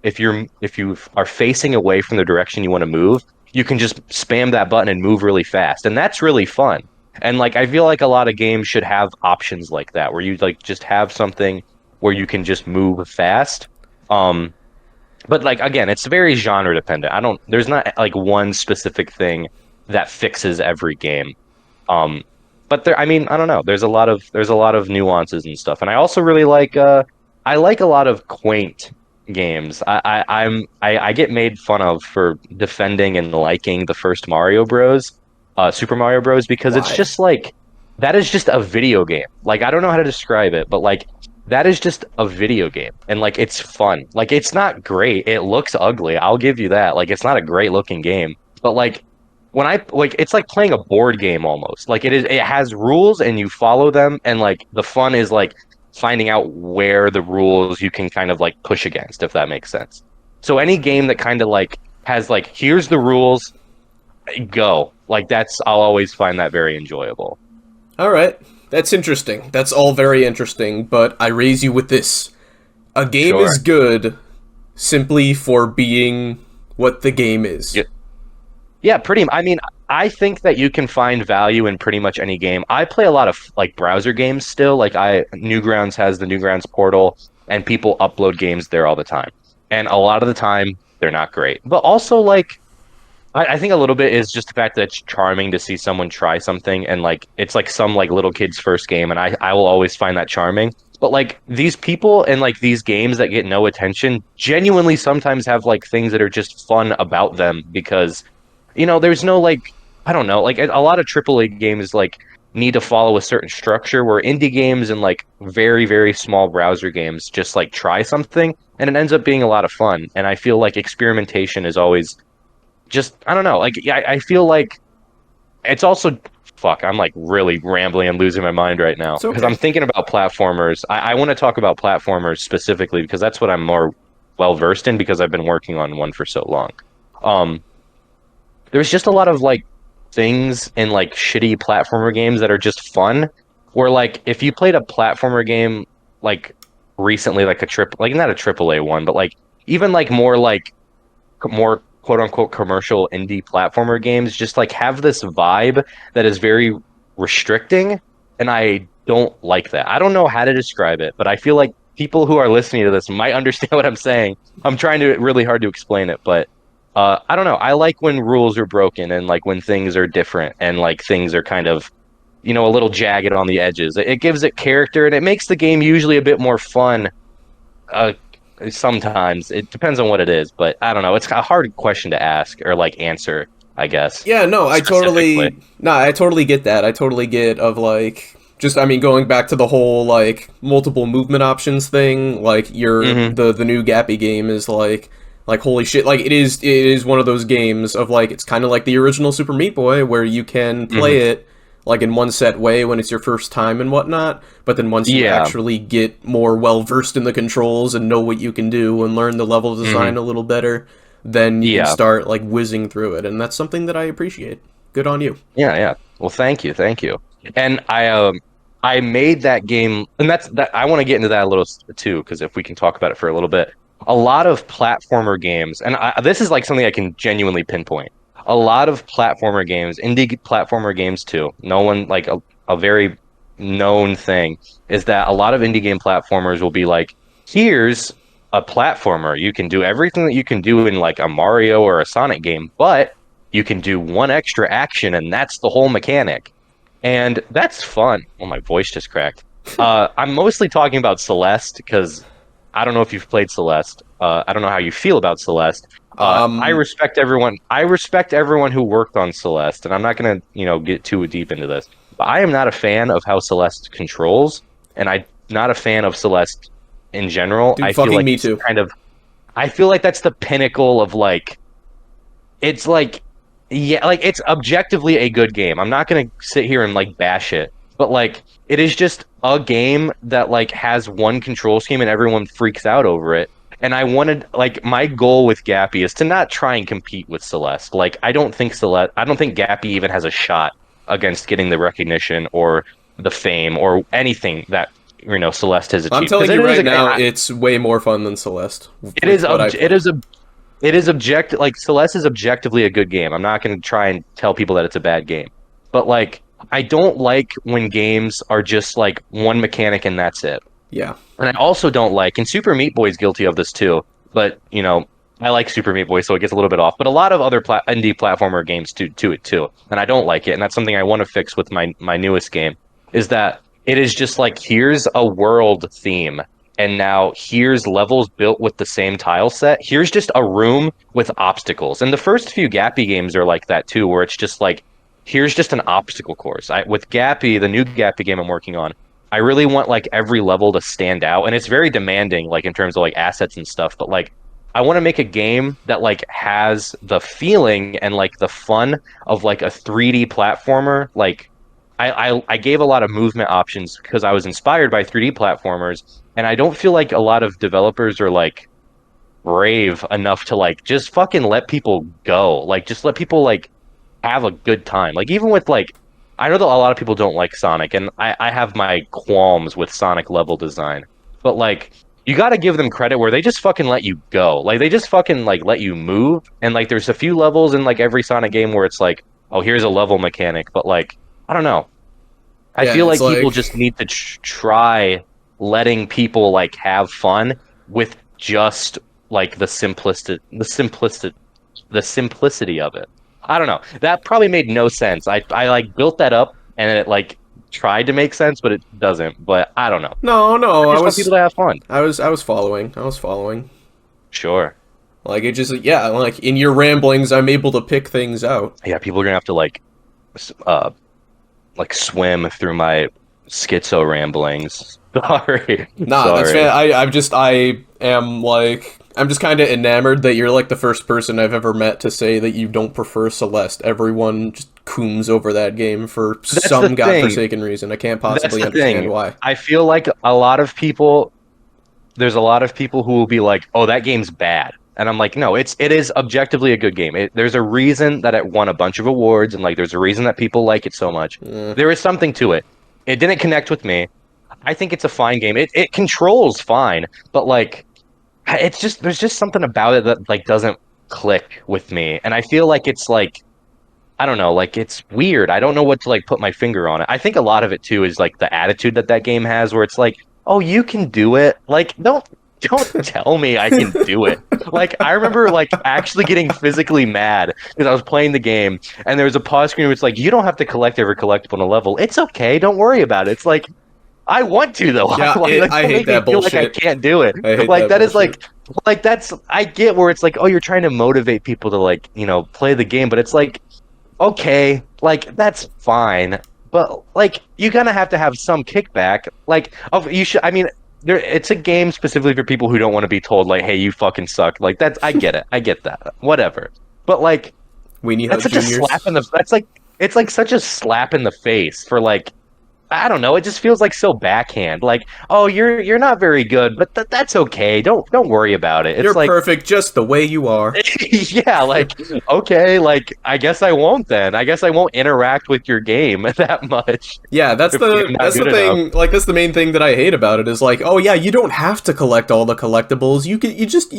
are facing away from the direction you want to move, you can just spam that button and move really fast, and that's really fun. And like I feel like a lot of games should have options like that, where you like just have something where you can just move fast. Um, but like again, it's very genre dependent. I don't. There's not like one specific thing that fixes every game. Um, but there, I mean, I don't know. There's a lot of nuances and stuff, and I also really like I like a lot of quaint games. I get made fun of for defending and liking the first Mario Bros, Super Mario Bros, because it's Why? just like that is just a video game. Like I don't know how to describe it, but like that is just a video game, and like it's fun. Like it's not great. It looks ugly. I'll give you that. Like it's not a great looking game, but like when I like it's like playing a board game almost. Like it has rules and you follow them and like the fun is like finding out where the rules you can kind of like push against if that makes sense. So any game that kind of like has like here's the rules, go. Like that's I'll always find that very enjoyable. Alright, that's interesting. That's all very interesting, but I raise you with this. A game Sure. is good simply for being what the game is. Yeah, yeah, pretty. I mean, I think that you can find value in pretty much any game. I play a lot of like browser games still. Like Newgrounds has the Newgrounds portal, and people upload games there all the time. And a lot of the time, they're not great. But also, like, I think a little bit is just the fact that it's charming to see someone try something, and like it's like some like little kid's first game, and I will always find that charming. But like these people and like these games that get no attention genuinely sometimes have like things that are just fun about them because there's no like I don't know, like a lot of AAA games like need to follow a certain structure where indie games and like very, very small browser games just like try something and it ends up being a lot of fun. And I feel like experimentation is always just I don't know, like yeah, I feel like it's also fuck, I'm like really rambling and losing my mind right now It's because okay. I'm thinking about platformers. I want to talk about platformers specifically because that's what I'm more well versed in because I've been working on one for so long. Um, there's just a lot of like things in like shitty platformer games that are just fun. Where like if you played a platformer game like recently, like a trip, like not a AAA one, but like even like more quote unquote commercial indie platformer games just like have this vibe that is very restricting, and I don't like that. I don't know how to describe it, but I feel like people who are listening to this might understand what I'm saying. I'm trying to really hard to explain it, but I don't know. I like when rules are broken and like when things are different and like things are kind of a little jagged on the edges. It gives it character and it makes the game usually a bit more fun. Uh, Sometimes it depends on what it is, but I don't know. It's a hard question to ask or like answer, I guess, Yeah, no, specifically. I totally get that. I totally get of like just I mean going back to the whole like multiple movement options thing, like Hmm. the new Gappy game is like holy shit, like it is one of those games of like it's kind of like the original Super Meat Boy where you can Hmm. play it like in one set way when it's your first time and whatnot, but then once you Yeah. actually get more well versed in the controls and know what you can do and learn the level design Hmm. a little better, then you can Yeah. start like whizzing through it, and that's something that I appreciate. Good on you. Yeah. Yeah. Well, thank you. Thank you. And I made that game, and that's that. I want to get into that a little too, because if we can talk about it for a little bit, a lot of platformer games, and this is like something I can genuinely pinpoint. A lot of platformer games, indie platformer games too. No one like a very known thing is that a lot of indie game platformers will be like, here's a platformer. You can do everything that you can do in like a Mario or a Sonic game, but you can do one extra action, and that's the whole mechanic. And that's fun. Oh, my voice just cracked. I'm mostly talking about Celeste because I don't know if you've played Celeste. I don't know how you feel about Celeste. I Um, respect everyone. I respect everyone who worked on Celeste, and I'm not gonna, get too deep into this. But I am not a fan of how Celeste controls, and I'm not a fan of Celeste in general. dude, fucking me too. I feel like that's the pinnacle of like it's like yeah, like it's objectively a good game. I'm not gonna sit here and like bash it, but like it is just a game that like has one control scheme and everyone freaks out over it. And I wanted like my goal with Gappy is to not try and compete with Celeste. Like I don't think Gappy even has a shot against getting the recognition or the fame or anything that Celeste has I'm achieved. Because telling you it is right a now, it's way more fun than Celeste it is with what I it played. is a it is objective. Like Celeste is objectively a good game. I'm not going to try and tell people that it's a bad game, but like I don't like when games are just like one mechanic and that's it. Yeah, And I also don't like, and Super Meat Boy is guilty of this too. But I like Super Meat Boy, so it gets a little bit off. But a lot of other indie platformer games to it too, and I don't like it. And that's something I want to fix with my newest game. Is that it is just like here's a world theme, and now here's levels built with the same tile set. Here's just a room with obstacles. And the first few Gappy games are like that too, where it's just like here's just an obstacle course. With Gappy, the new Gappy game I'm working on. I really want like every level to stand out, and it's very demanding like in terms of like assets and stuff, but like I want to make a game that like has the feeling and like the fun of like a 3D platformer. Like I gave a lot of movement options because I was inspired by 3D platformers, and I don't feel like a lot of developers are like brave enough to like just fucking let people go. Like just let people like have a good time. Like even with like I know that a lot of people don't like Sonic, and I have my qualms with Sonic level design. But like you gotta give them credit where they just fucking let you go. Like they just fucking like let you move. And like there's a few levels in like every Sonic game where it's like oh, here's a level mechanic, but like, I don't know. I Yeah, feel it's like people like, just need to try letting people like have fun with just like the simplicity of it. I don't know. That probably made no sense. I like built that up and it like tried to make sense, but it doesn't. But I don't know. no, I no, just want people to have fun. I was following. I was following. Sure. Like, it just, yeah, like, in your ramblings, I'm able to pick things out. Yeah, people are gonna have to uh like swim through my schizo ramblings. Sorry. Nah, that's fan. Sorry. I am like, I'm just kind of enamored that you're like the first person I've ever met to say that you don't prefer Celeste. Everyone just cooms over that game for That's the some thing. godforsaken reason. I can't That's possibly the understand thing. why. I feel like a lot of people, there's a lot of people who will be like, "Oh, that game's bad." And I'm like, "No, it is objectively a good game. There's a reason that it won a bunch of awards and like there's a reason that people like it so much. Eh. There is something to it. It didn't connect with me. I think it's a fine game. It controls fine, but like it's just there's just something about it that like doesn't click with me. And I feel like it's like I don't know, like it's weird. I don't know what to like put my finger on it. I think a lot of it too is like the attitude that that game has, where it's like, oh, you can do it. Like, don't tell me I can do it. Like, I remember like actually getting physically mad because I was playing the game and there was a pause screen where it's like, you don't have to collect every collectible on a level. It's okay. Don't worry about it. It's like I want to though. Yeah, Like, I don't hate make me that feel like I bullshit. can't do it. I hate Like that that is bullshit. like that's I get where it's like, oh, you're trying to motivate people to like, play the game, but it's like okay, like that's fine, but like you're gonna have to have some kickback. Like, you should. I mean, it's a game specifically for people who don't want to be told like, "Hey, you fucking suck." Like that's, I get it, I get that, whatever. But like, Weenie that's Hut such a slap Juniors. in the. That's like, it's like such a slap in the face for like I don't know. It just feels like so backhand. Like, oh, you're not very good, but that's okay. Don't worry about it. You're It's like, perfect just the way you are. yeah, like okay, like I guess I won't then. I guess I won't interact with your game that much Yeah, if I'm not that's the good enough. thing. Like, that's the main thing that I hate about it is like, oh yeah, you don't have to collect all the collectibles. You can just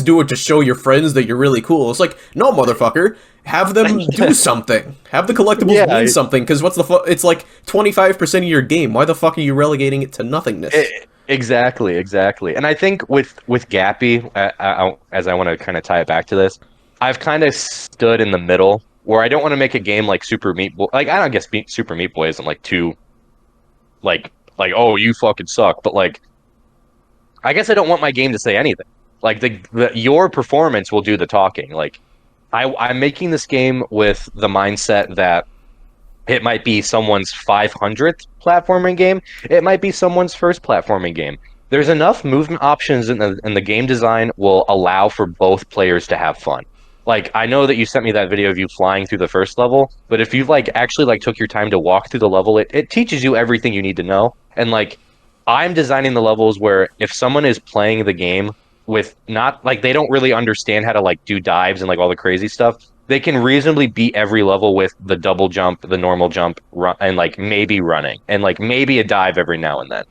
do it to show your friends that you're really cool. It's like, no, motherfucker, have them do something. Have the collectibles Yeah, mean something. Because it's like 25% of your game. Why the fuck are you relegating it to nothingness? exactly, exactly. And I think with Gappy, as I want to kind of tie it back to this, I've kind of stood in the middle where I don't want to make a game like Super Meat Boy. Like I don't guess Super Meat Boy isn't like too like oh you fucking suck, but like I guess I don't want my game to say anything. Like your performance will do the talking. Like I'm making this game with the mindset that it might be someone's 500th platforming game. It might be someone's first platforming game. There's enough movement options in the game design will allow for both players to have fun. Like I know that you sent me that video of you flying through the first level, but if you like actually like took your time to walk through the level, it teaches you everything you need to know. And like I'm designing the levels where if someone is playing the game with not like they don't really understand how to like do dives and like all the crazy stuff, they can reasonably beat every level with the double jump, the normal jump, and like maybe running and like maybe a dive every now and then.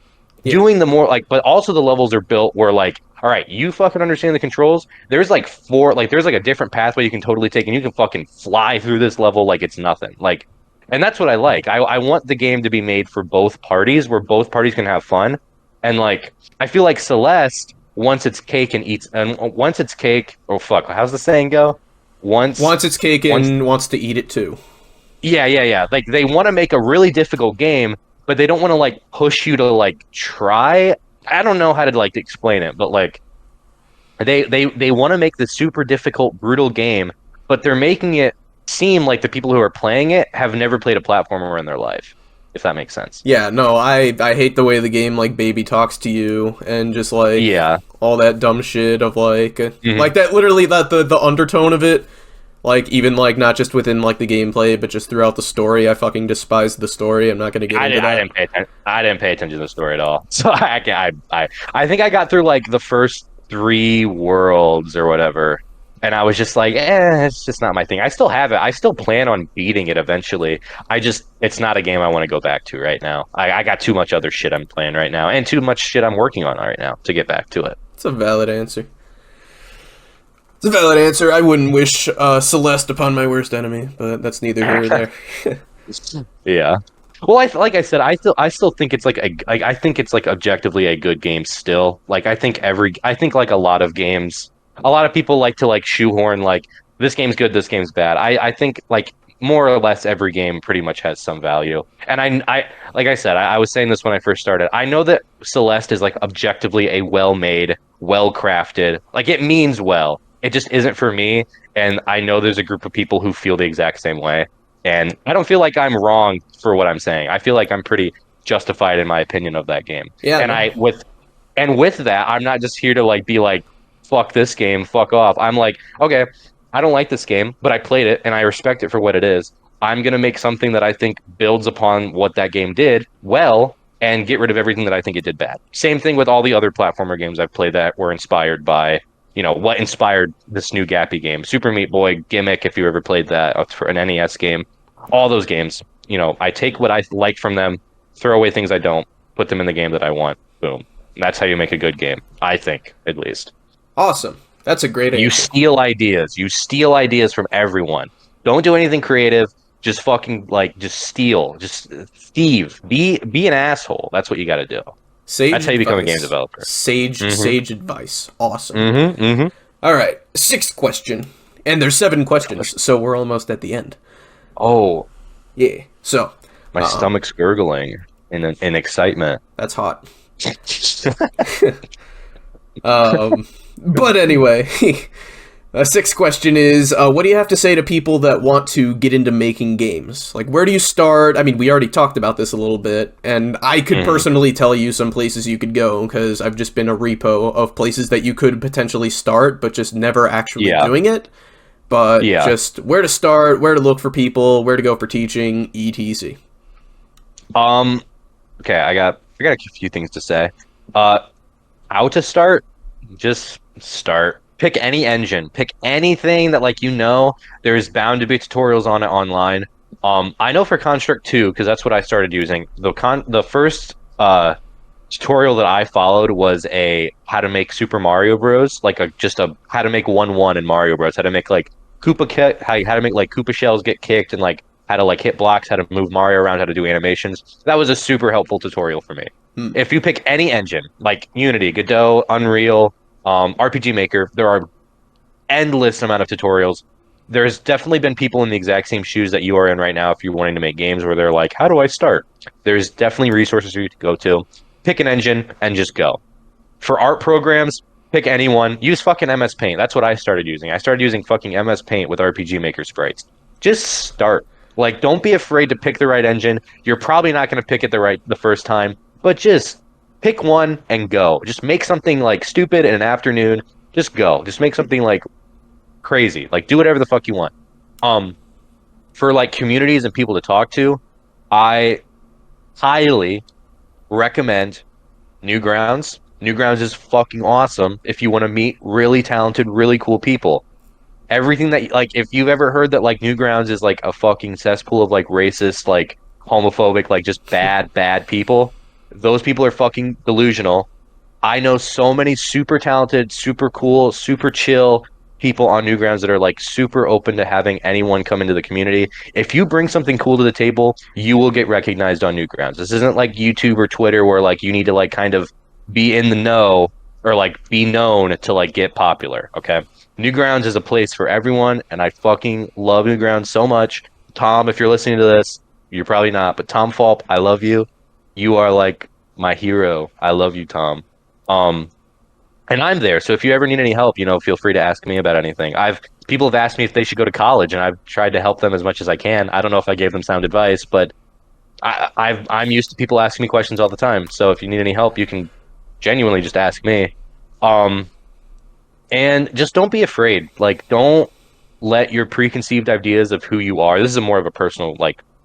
Yeah. Doing the more like, but also the levels are built where like, all right, you fucking understand the controls. There's like there's like a different pathway you can totally take, and you can fucking fly through this level like it's nothing. Like, and that's what I like. I want the game to be made for both parties, where both parties can have fun. And like, I feel like Celeste, once it's cake and eats, and once it's cake, oh fuck, how's the saying go? Once Wants its cake once and wants to eat it too. yeah. Like they want to make a really difficult game, but they don't want to like push you to like try. I don't know how to like explain it, but like they want to make the super difficult, brutal game, but they're making it seem like the people who are playing it have never played a platformer in their life, if that makes sense. Yeah, no, I hate the way the game like baby talks to you and just like Yeah. all that dumb shit of Hmm. like that literally that the undertone of it, like even like not just within like the gameplay but just throughout the story. I fucking despise the story. I'm not gonna get into I that. didn't pay attention. I didn't pay attention to the story at all. So I think I got through like the first three worlds or whatever, and I was just like, it's just not my thing. I still have it. I still plan on beating it eventually. It's not a game I want to go back to right now. I got too much other shit I'm playing right now, and too much shit I'm working on right now to get back to it. It's a valid answer. It's a valid answer. I wouldn't wish Celeste upon my worst enemy, but that's neither here nor there. Yeah. Well, like I said, I still think it's like I think it's like objectively a good game still. Like I think like a lot of games, a lot of people like to like shoehorn like this game's good, this game's bad. I think like more or less every game pretty much has some value. And I like I said, I was saying this when I first started. I know that Celeste is like objectively a well-made, well-crafted, like it means well. It just isn't for me. And I know there's a group of people who feel the exact same way. And I don't feel like I'm wrong for what I'm saying. I feel like I'm pretty justified in my opinion of that game. Yeah, And no. with that, I'm not just here to like be like, fuck this game, fuck off. I'm like, okay, I don't like this game, but I played it and I respect it for what it is. I'm gonna make something that I think builds upon what that game did well and get rid of everything that I think it did bad. Same thing with all the other platformer games I've played that were inspired by, what inspired this new Gappy game. Super Meat Boy, Gimmick, if you ever played that for an NES game. All those games, I take what I like from them, throw away things I don't, put them in the game that I want. Boom. That's how you make a good game, I think, at least. Awesome. That's a great You answer. steal ideas. You steal ideas from everyone. Don't do anything creative. Just fucking like just steal. Just thieve. Be an asshole. That's what you got to do. Sage That's how you become a game advice. developer. Sage Mm-hmm. advice. Awesome. Mm-hmm. Mm-hmm. All right, sixth question. And there's 7 questions, so we're almost at the end. Oh, Yeah. So, my stomach's gurgling in excitement. that's hot. But anyway, sixth question is, what do you have to say to people that want to get into making games? Like, where do you start? I mean, we already talked about this a little bit, and I could personally tell you some places you could go, because I've just been a repo of places that you could potentially start, but just never actually doing it. But just where to start, where to look for people, where to go for teaching, etc. Okay, I got a few things to say. How to start? Just start. Pick any engine. Pick anything that there's bound to be tutorials on it online. I know for Construct 2, because that's what I started using. The first tutorial that I followed was a how to make Super Mario Bros. Just a how to make 1-1 in Mario Bros. How to make how to make Koopa shells get kicked and how to hit blocks, how to move Mario around, how to do animations. That was a super helpful tutorial for me. If you pick any engine like Unity, Godot, Unreal, RPG Maker, there are endless amount of tutorials. There's definitely been people in the exact same shoes that you are in right now if you're wanting to make games where they're like, how do I start? There's definitely resources for you to go to. Pick an engine and just go. For art programs, pick anyone. Use fucking MS Paint. That's what I started using. I started using fucking MS Paint with RPG Maker sprites. Just start. Don't be afraid to pick the right engine. You're probably not going to pick it the first time, but just pick one and go. Just make something stupid in an afternoon. Just go. Just make something crazy. Do whatever the fuck you want. For communities and people to talk to, I highly recommend Newgrounds. Newgrounds is fucking awesome if you want to meet really talented, really cool people. Everything that if you've ever heard that Newgrounds is a fucking cesspool of racist, homophobic, just bad people, those people are fucking delusional. I know so many super talented, super cool, super chill people on Newgrounds that are super open to having anyone come into the community. If you bring something cool to the table, you will get recognized on Newgrounds. This isn't like YouTube or Twitter where you need to kind of be in the know or be known to get popular. Okay, Newgrounds is a place for everyone, and I fucking love Newgrounds so much. Tom, if you're listening to this, you're probably not, but Tom Falp, I love you. You are my hero. I love you, Tom. And I'm there, so if you ever need any help, feel free to ask me about anything. People have asked me if they should go to college, and I've tried to help them as much as I can. I don't know if I gave them sound advice, but I'm used to people asking me questions all the time. So if you need any help, you can genuinely just ask me. And just don't be afraid. Don't let your preconceived ideas of who you are. This is more of a personal,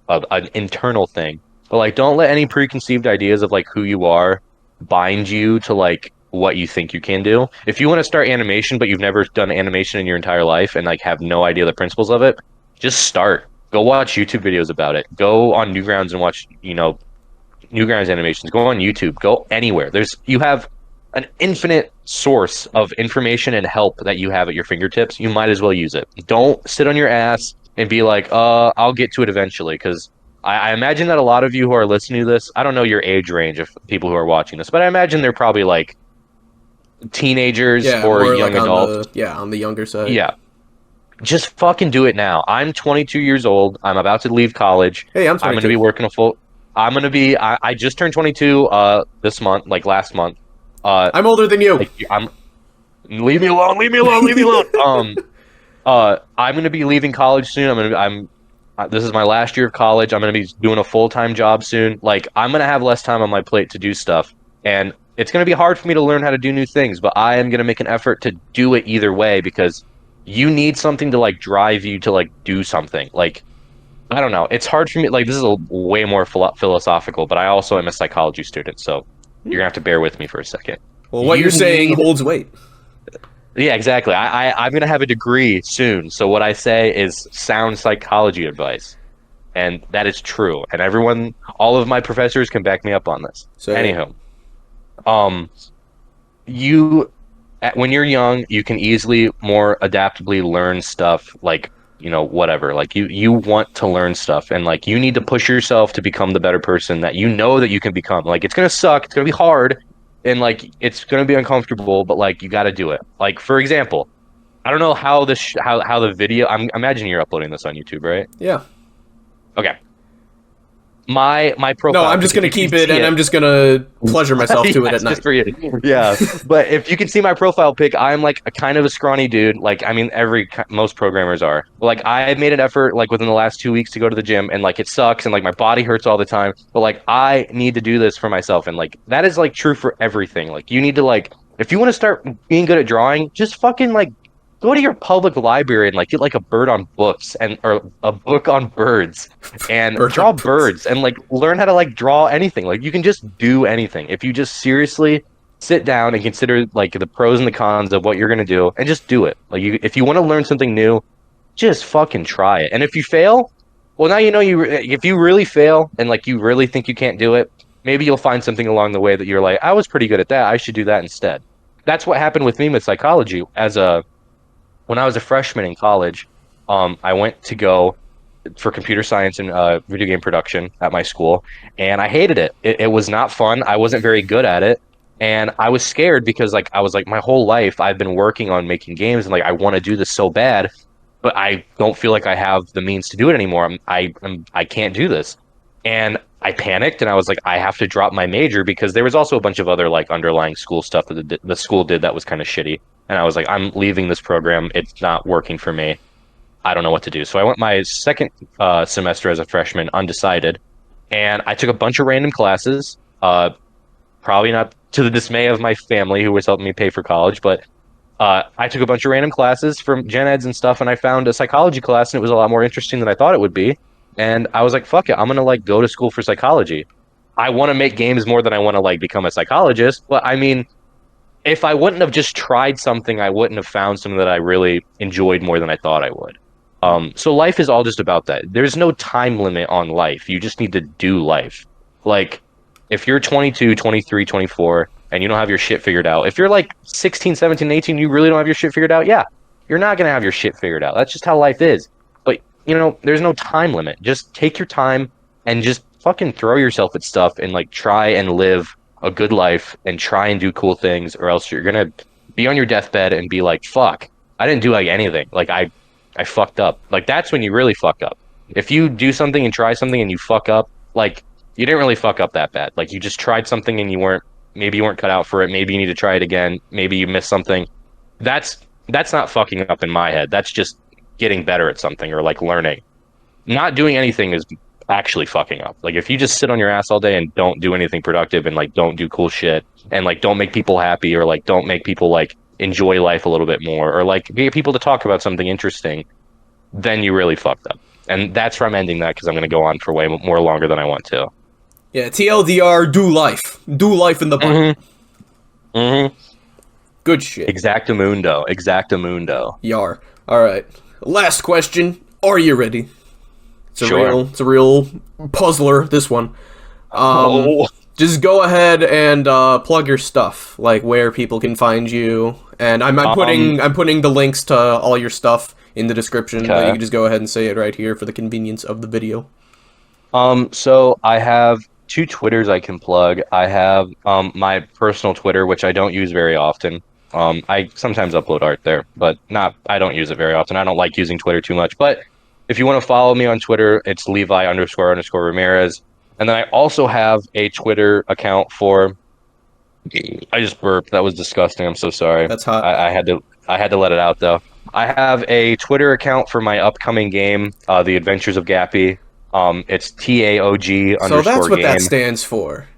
an internal thing. But don't let any preconceived ideas of who you are bind you to what you think you can do. If you want to start animation, but you've never done animation in your entire life and have no idea the principles of it, just start. Go watch YouTube videos about it. Go on Newgrounds and watch, Newgrounds animations. Go on YouTube. Go anywhere. You have an infinite source of information and help that you have at your fingertips. You might as well use it. Don't sit on your ass and be like, I'll get to it eventually. Because I imagine that a lot of you who are listening to this, I don't know your age range of people who are watching this, but I imagine they're probably like teenagers Yeah, or more young like on adults. on the younger side. Yeah, just fucking do it now. I'm 22 years old. I'm about to leave college. Hey, I'm I'm going to 22. be working a full. I'm going to be. I just turned 22 this month, like last month. I'm older than you. Like I'm. Leave me alone. Leave me alone. Leave me alone. I'm going to be leaving college soon. This is my last year of college. I'm going to be doing a full-time job soon. Like I'm going to have less time on my plate to do stuff, and it's going to be hard for me to learn how to do new things. But I am going to make an effort to do it either way because you need something to like drive you to like do something. Like I don't know. It's hard for me. Like this is a way more philosophical, but I also am a psychology student, so you're gonna have to bear with me for a second. Well, what You you're saying need, holds weight. yeah, exactly. I'm gonna have a degree soon, so what I say is sound psychology advice, and that is true. And everyone, all of my professors can back me up on this. So, Anywho, um, you when you're young, you can easily more adaptably learn stuff like, whatever. Like you want to learn stuff and like you need to push yourself to become the better person that you know that you can become. Like it's going to suck, it's going to be hard and like it's going to be uncomfortable, but like you got to do it. Like for example, I don't know how this how the video I'm imagining you're uploading this on YouTube, right? yeah. Okay. My profile. No, I'm just gonna keep it, and I'm just gonna pleasure myself to it at Yes, night. just for you. Yeah, but if you can see my profile pic, I'm like a kind of a scrawny dude. Like, I mean, most programmers are. Like, I made an effort like within the last 2 weeks to go to the gym, and like it sucks, and like my body hurts all the time. But like, I need to do this for myself, and like that is like true for everything. Like, you need to like if you want to start being good at drawing, just fucking like go to your public library and like get like a bird on books and or a book on birds and Bird draw on books. birds and like learn how to like draw anything. Like you can just do anything if you just seriously sit down and consider like the pros and the cons of what you're gonna do and just do it. Like if you want to learn something new, just fucking try it. And if you fail, well now you know if you really fail and like you really think you can't do it, maybe you'll find something along the way that you're like, I was pretty good at that. I should do that instead. That's what happened with me with psychology when I was a freshman in college. I went to go for computer science and video game production at my school, and I hated it. It was not fun. I wasn't very good at it, and I was scared because like I was like my whole life I've been working on making games, and like I want to do this so bad, but I don't feel like I have the means to do it anymore. I can't do this, and I panicked, and I was like I have to drop my major because there was also a bunch of other like underlying school stuff that the school did that was kind of shitty. And I was like, I'm leaving this program. It's not working for me. I don't know what to do. So I went my second semester as a freshman, undecided, and I took a bunch of random classes. Probably not to the dismay of my family, who was helping me pay for college, but I took a bunch of random classes from gen eds and stuff, and I found a psychology class, and it was a lot more interesting than I thought it would be. And I was like, fuck it, I'm gonna like go to school for psychology. I want to make games more than I want to like become a psychologist, but I mean, if I wouldn't have just tried something, I wouldn't have found something that I really enjoyed more than I thought I would. So life is all just about that. There's no time limit on life. You just need to do life. Like, if you're 22, 23, 24, and you don't have your shit figured out, if you're like 16, 17, 18, you really don't have your shit figured out, yeah, you're not going to have your shit figured out. That's just how life is. But, there's no time limit. Just take your time and just fucking throw yourself at stuff and like try and live a good life and try and do cool things, or else you're gonna be on your deathbed and be like, fuck, I didn't do like anything. Like I fucked up. Like that's when you really fuck up. If you do something and try something and you fuck up, like you didn't really fuck up that bad. Like you just tried something and maybe you weren't cut out for it. Maybe you need to try it again. Maybe you missed something. That's not fucking up in my head. That's just getting better at something or like learning. Not doing anything is actually fucking up. Like if you just sit on your ass all day and don't do anything productive and like don't do cool shit and like don't make people happy or like don't make people like enjoy life a little bit more or like get people to talk about something interesting, then you really fucked up. And that's where I'm ending that because I'm going to go on for way more longer than I want to. Yeah, TLDR, do life. Do life in the butt. Good shit. Exactamundo. Yar. Alright. Last question. Are you ready? It's a Sure. real puzzler, this one. just go ahead and plug your stuff, like where people can find you. And I'm putting the links to all your stuff in the description, but you Okay. can just go ahead and say it right here for the convenience of the video. So I have two Twitters I can plug. I have my personal Twitter, which I don't use very often. I sometimes upload art there, but not I don't use it very often. I don't like using Twitter too much. But if you want to follow me on Twitter, it's Levi __ Ramirez. And then I also have a Twitter account for I just burped. That was disgusting. I'm so sorry. That's hot. I had to let it out though. I have a Twitter account for my upcoming game, The Adventures of Gappy. It's TAOG So that's underscore what that game. stands for.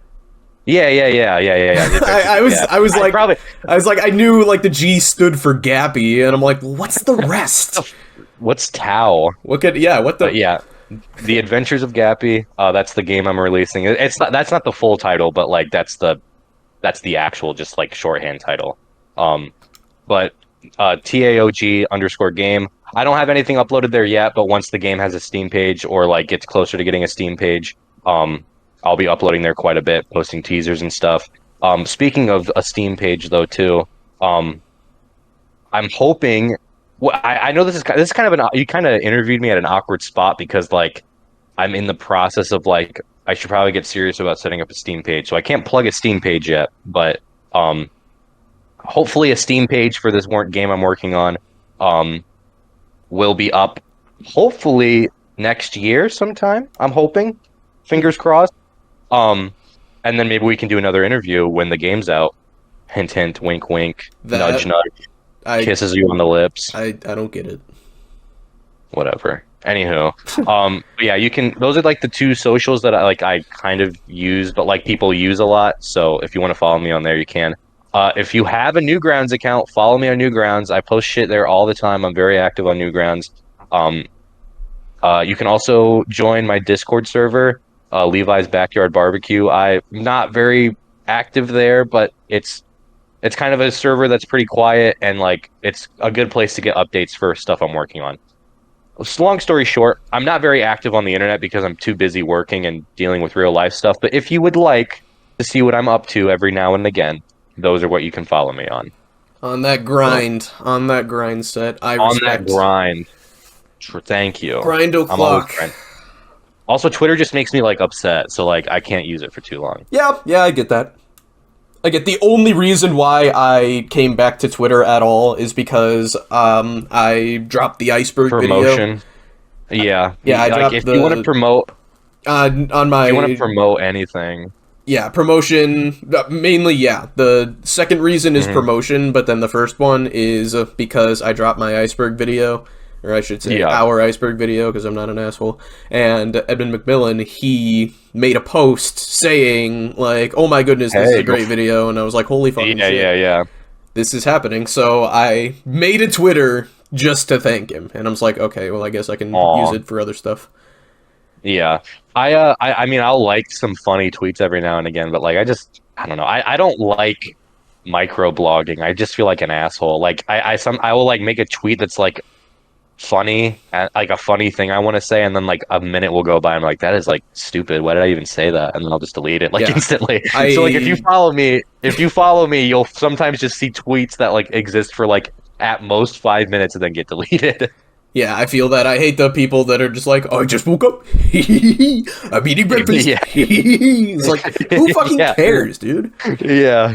Yeah. The Adventures I of was Gappy. I was like probably I was like I knew like the G stood for Gappy, and I'm like, what's the rest? what's Tau? What could what the But yeah, The Adventures of Gappy. That's the game I'm releasing. It's not that's not the full title, but like that's the actual just like shorthand title. But TAOG underscore game. I don't have anything uploaded there yet, but once the game has a Steam page or like gets closer to getting a Steam page, I'll be uploading there quite a bit, posting teasers and stuff. Speaking of a Steam page though, too, I'm hoping. Well, I know this is kind of you kind of interviewed me at an awkward spot because like I'm in the process of like I should probably get serious about setting up a Steam page, so I can't plug a Steam page yet, but hopefully a Steam page for this game I'm working on will be up hopefully next year sometime. I'm hoping, fingers crossed. And then maybe we can do another interview when the game's out. Hint, hint, wink, wink, nudge, nudge, kisses you on the lips. I don't get it. Whatever. Anywho, yeah, you can. Those are like the two socials that I kind of use, but like people use a lot. So if you want to follow me on there, you can. If you have a Newgrounds account, follow me on Newgrounds. I post shit there all the time. I'm very active on Newgrounds. You can also join my Discord server, Levi's Backyard Barbecue. I'm not very active there, but it's kind of a server that's pretty quiet and like it's a good place to get updates for stuff I'm working on. Long story short, I'm not very active on the internet because I'm too busy working and dealing with real life stuff. But if you would like to see what I'm up to every now and again, those are what you can follow me on. On that grind, on that grind set, I On respect. that grind. Thank you. Grind o'clock. Also, Twitter just makes me like upset, so like I can't use it for too long. Yeah, I get that. I get the only reason why I came back to Twitter at all is because I dropped the iceberg Promotion. video. Yeah, I like dropped if you want to promote on my. If you want to promote anything. Yeah, promotion. Mainly, yeah. The second reason is promotion, but then the first one is because I dropped my iceberg video, or I should say our iceberg video, because I'm not an asshole. And Edmund McMillan, he made a post saying, like, oh my goodness, this is a great video, and I was like, holy fucking shit. Yeah. This is happening. So I made a Twitter just to thank him, and I was like, okay, well, I guess I can use it for other stuff. Yeah. I mean, I'll like some funny tweets every now and again, but like, I don't know. I don't like microblogging. I just feel like an asshole. Like I will like make a tweet that's like funny, like a funny thing I want to say, and then like a minute will go by and I'm like, that is like stupid. Why did I even say that? And then I'll just delete it like instantly. So like if you follow me, you'll sometimes just see tweets that like exist for like at most 5 minutes and then get deleted. Yeah, I feel that. I hate the people that are just like, oh, I just woke up. I'm eating breakfast. It's like, who fucking cares, dude? Yeah.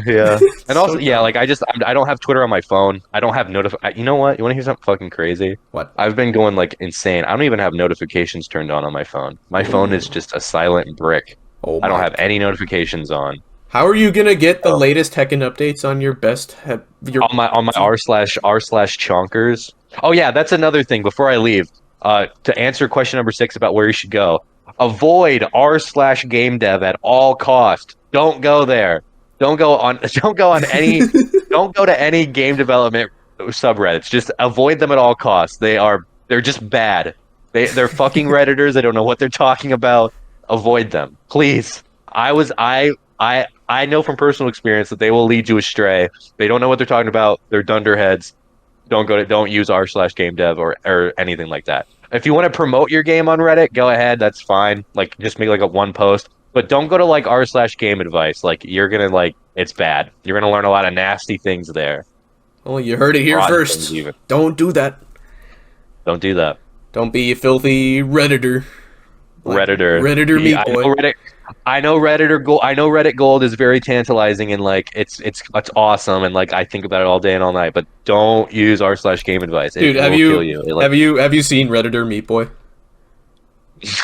And also, like I don't have Twitter on my phone. I don't have You know what? You want to hear something fucking crazy? What? I've been going like insane. I don't even have notifications turned on my phone. My phone is just a silent brick. I don't have any notifications on. How are you gonna get the latest heckin' updates on your best on my r/r/chonkers? Oh yeah, that's another thing. Before I leave, to answer question number 6 about where you should go, avoid r/game dev at all cost. Don't go there. Don't go on any. Don't go to any game development subreddits. Just avoid them at all costs. They're just bad. They're fucking redditors. They don't know what they're talking about. Avoid them, please. I know from personal experience that they will lead you astray. They don't know what they're talking about. They're dunderheads. Don't use r/game dev or anything like that. If you want to promote your game on Reddit, go ahead. That's fine. Like just make like a one post. But don't go to like r/game advice. Like you're gonna like it's bad. You're gonna learn a lot of nasty things there. Well, you heard it here Odd things first. even. Don't do that. Don't do that. Don't be a filthy Redditor. Like Redditor. Redditor Yeah, meat boy. I know Redditor Gold. I know Reddit Gold is very tantalizing and like it's awesome and like I think about it all day and all night. But don't use r/game advice. It Dude, have will kill you you. It, like, have you seen Redditor Meat Boy?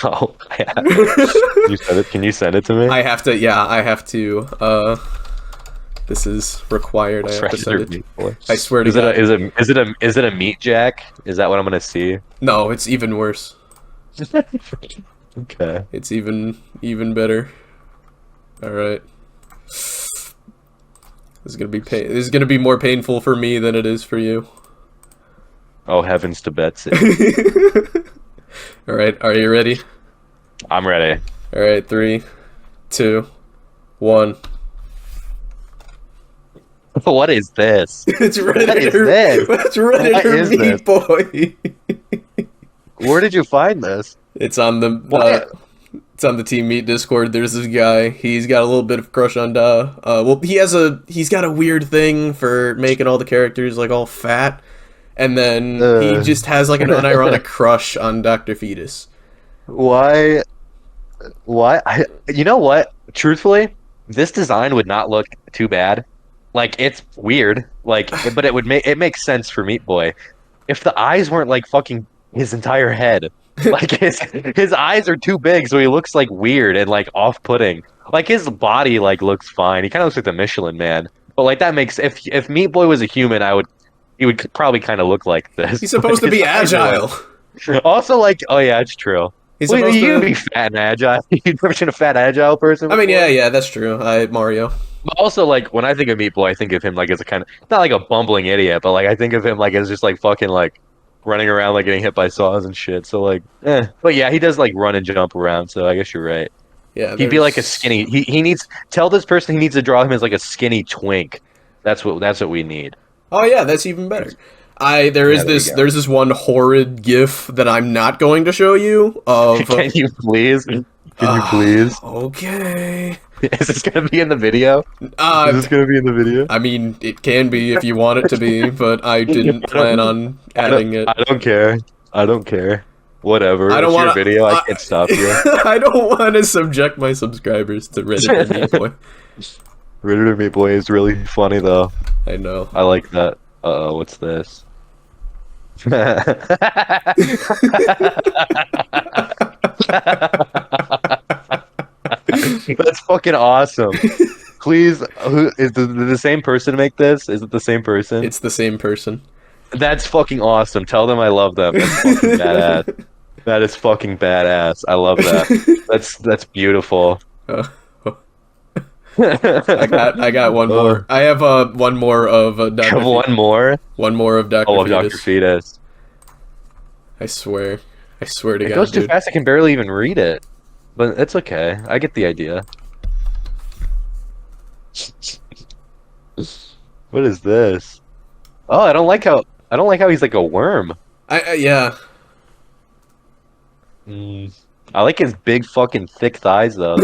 no, I haven't. You said it. Can you send it to me? I have to. Yeah, I have to. This is required. I have to send Redditor it. Meat Boy. I swear to Is it God. is it a meat jack? Is that what I'm gonna see? No, it's even worse. Okay. It's even better. All right. This is gonna be This is gonna be more painful for me than it is for you. Oh heavens to Betsy. All right. Are you ready? I'm ready. All right. 3, 2, 1. What is this? It's Redditor. What is this? It's Redditor is Meat Boy. Where did you find this? It's on the What? it's on the Team Meat Discord. There's this guy. He's got a little bit of crush on well, he's got a weird thing for making all the characters like all fat, and then he just has like an unironic crush on Dr. Fetus. Why? You know what? Truthfully, this design would not look too bad. Like it's weird, like, but it makes sense for Meat Boy if the eyes weren't like fucking his entire head. Like his eyes are too big, so he looks like weird and like off-putting. Like his body like looks fine. He kind of looks like the Michelin Man, but like that makes if Meat Boy was a human, he would probably kind of look like this. He's supposed to be agile. Also, like, oh yeah, it's true. He's Well, supposed you to be fat and agile. You've never seen a fat agile person I mean, before? yeah, that's true. Mario. But also, like, when I think of Meat Boy, I think of him like as a kind of not like a bumbling idiot, but like I think of him like as just like fucking like running around like getting hit by saws and shit. So like, But yeah, he does like run and jump around. So I guess you're right. Yeah, He'd be like a skinny. He needs tell this person he needs to draw him as like a skinny twink. That's what we need. Oh yeah, that's even better. There's this one horrid GIF that I'm not going to show you of. Can you please? Can you please? Okay. Is this gonna be in the video? Is this gonna be in the video? I mean, it can be if you want it to be, but I didn't plan on adding it. I don't care. I don't care. Whatever. I don't want want your video. I can't stop you. I don't want to subject my subscribers to Reddit Meat Boy. Reddit Meat Boy is really funny though. I know. I like that. Uh-oh, what's this? That's fucking awesome. Please, is the same person make this? Is it the same person? It's the same person. That's fucking awesome. Tell them I love them. That's fucking badass. That is fucking badass. I love that. That's beautiful. I got one more. I have one more of Dr. One more? One more of Dr. Oh, of Fetus. Dr. Fetus. I swear to It God, goes too dude. fast I can barely even read it. But it's okay. I get the idea. What is this? Oh, I don't like how he's like a worm. Yeah. I like his big fucking thick thighs though.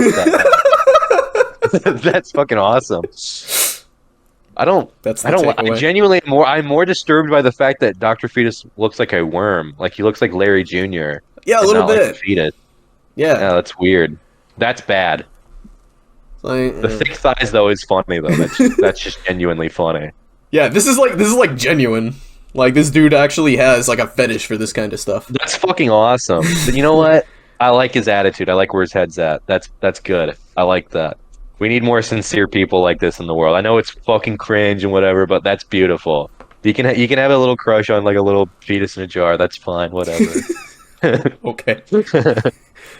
That's fucking awesome. That's the takeaway. I genuinely I'm more disturbed by the fact that Dr. Fetus looks like a worm. Like he looks like Larry Jr. Yeah, a little not like bit. a fetus. Yeah. Yeah, that's weird. That's bad. Like, The thick thighs though is funny though. That's just genuinely funny. yeah, this is like genuine. Like this dude actually has like a fetish for this kind of stuff. That's fucking awesome. But you know what? I like his attitude. I like where his head's at. That's good. I like that. We need more sincere people like this in the world. I know it's fucking cringe and whatever, but that's beautiful. You can have a little crush on like a little fetus in a jar. That's fine. Whatever. Okay.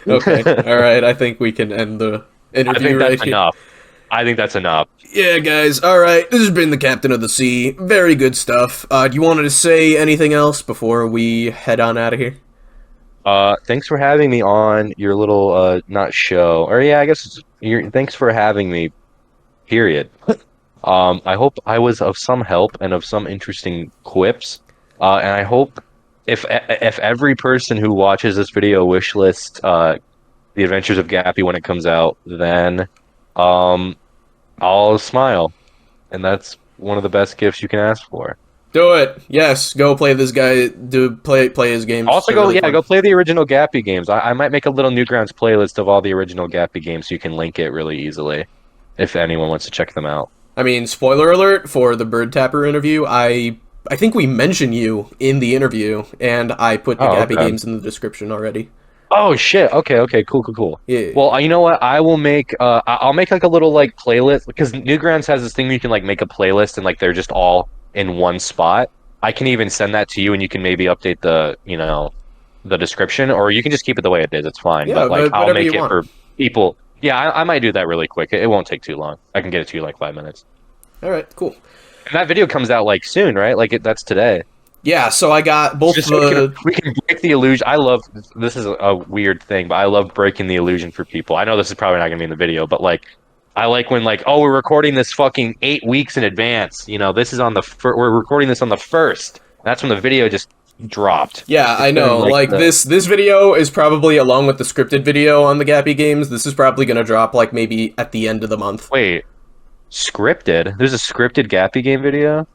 Okay. All right. I think we can end the interview I think right that's here. enough. I think that's enough. Yeah, guys. All right. This has been the Captain of the Sea. Very good stuff. Do you wanted to say anything else before we head on out of here? Thanks for having me on your little not show. Or yeah, I guess thanks for having me. Period. I hope I was of some help and of some interesting quips. And I hope if every person who watches this video wishlist The Adventures of Gappy when it comes out, then I'll smile, and that's one of the best gifts you can ask for. Do it. Yes, go play this guy. Play his games. Also, They're really fun. go play the original Gappy games. I might make a little Newgrounds playlist of all the original Gappy games so you can link it really easily if anyone wants to check them out. I mean, spoiler alert for the Bird Tapper interview. I think we mention you in the interview, and I put the Oh, Gappy okay. games in the description already. Oh shit. Okay. Cool. Yeah. Well, you know what? I will make I'll make like a little like playlist because Newgrounds has this thing where you can like make a playlist and like they're just all in one spot. I can even send that to you and you can maybe update the, the description, or you can just keep it the way it is. It's fine. Yeah, But like but I'll whatever make you it want. for people. Yeah, I might do that really quick. It won't take too long. I can get it to you like 5 minutes. All right, cool. And that video comes out like soon, right? That's today. Yeah, so I got both Just so the. we can break the illusion. I love this is a weird thing, but I love breaking the illusion for people. I know this is probably not gonna be in the video, but like I like when like, oh, we're recording this fucking 8 weeks in advance. This is on the we're recording this on the first. That's when the video just dropped. Yeah, I It's been, know. Like the, this video is probably along with the scripted video on the Gappy games. This is probably gonna drop like maybe at the end of the month. Wait, scripted? There's a scripted Gappy game video?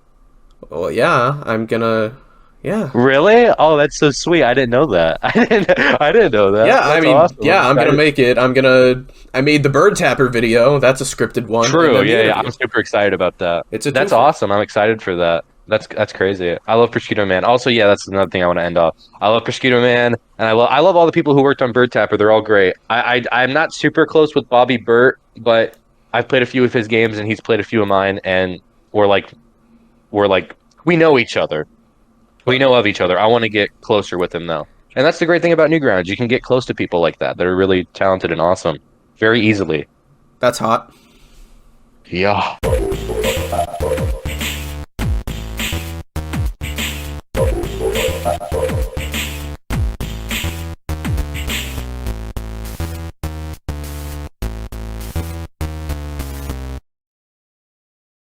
Well, yeah, I'm gonna. Yeah. Really? Oh, that's so sweet. I didn't know that. I didn't know that. Yeah, That's I mean, awesome. yeah, I'm gonna make it. I made the Bird Tapper video. That's a scripted one. and True. then the Yeah. interview. I'm super excited about that. That's twofer. awesome. I'm excited for that. That's crazy. I love Prosciutto Man. Also, yeah, that's another thing I want to end off. I love Prosciutto Man, and I love all the people who worked on Bird Tapper. They're all great. I'm not super close with Bobby Burt, but I've played a few of his games, and he's played a few of mine, and we're like we know each other. We know of each other. I want to get closer with him though. And that's the great thing about Newgrounds. You can get close to people like that are really talented and awesome very easily. That's hot. Yeah.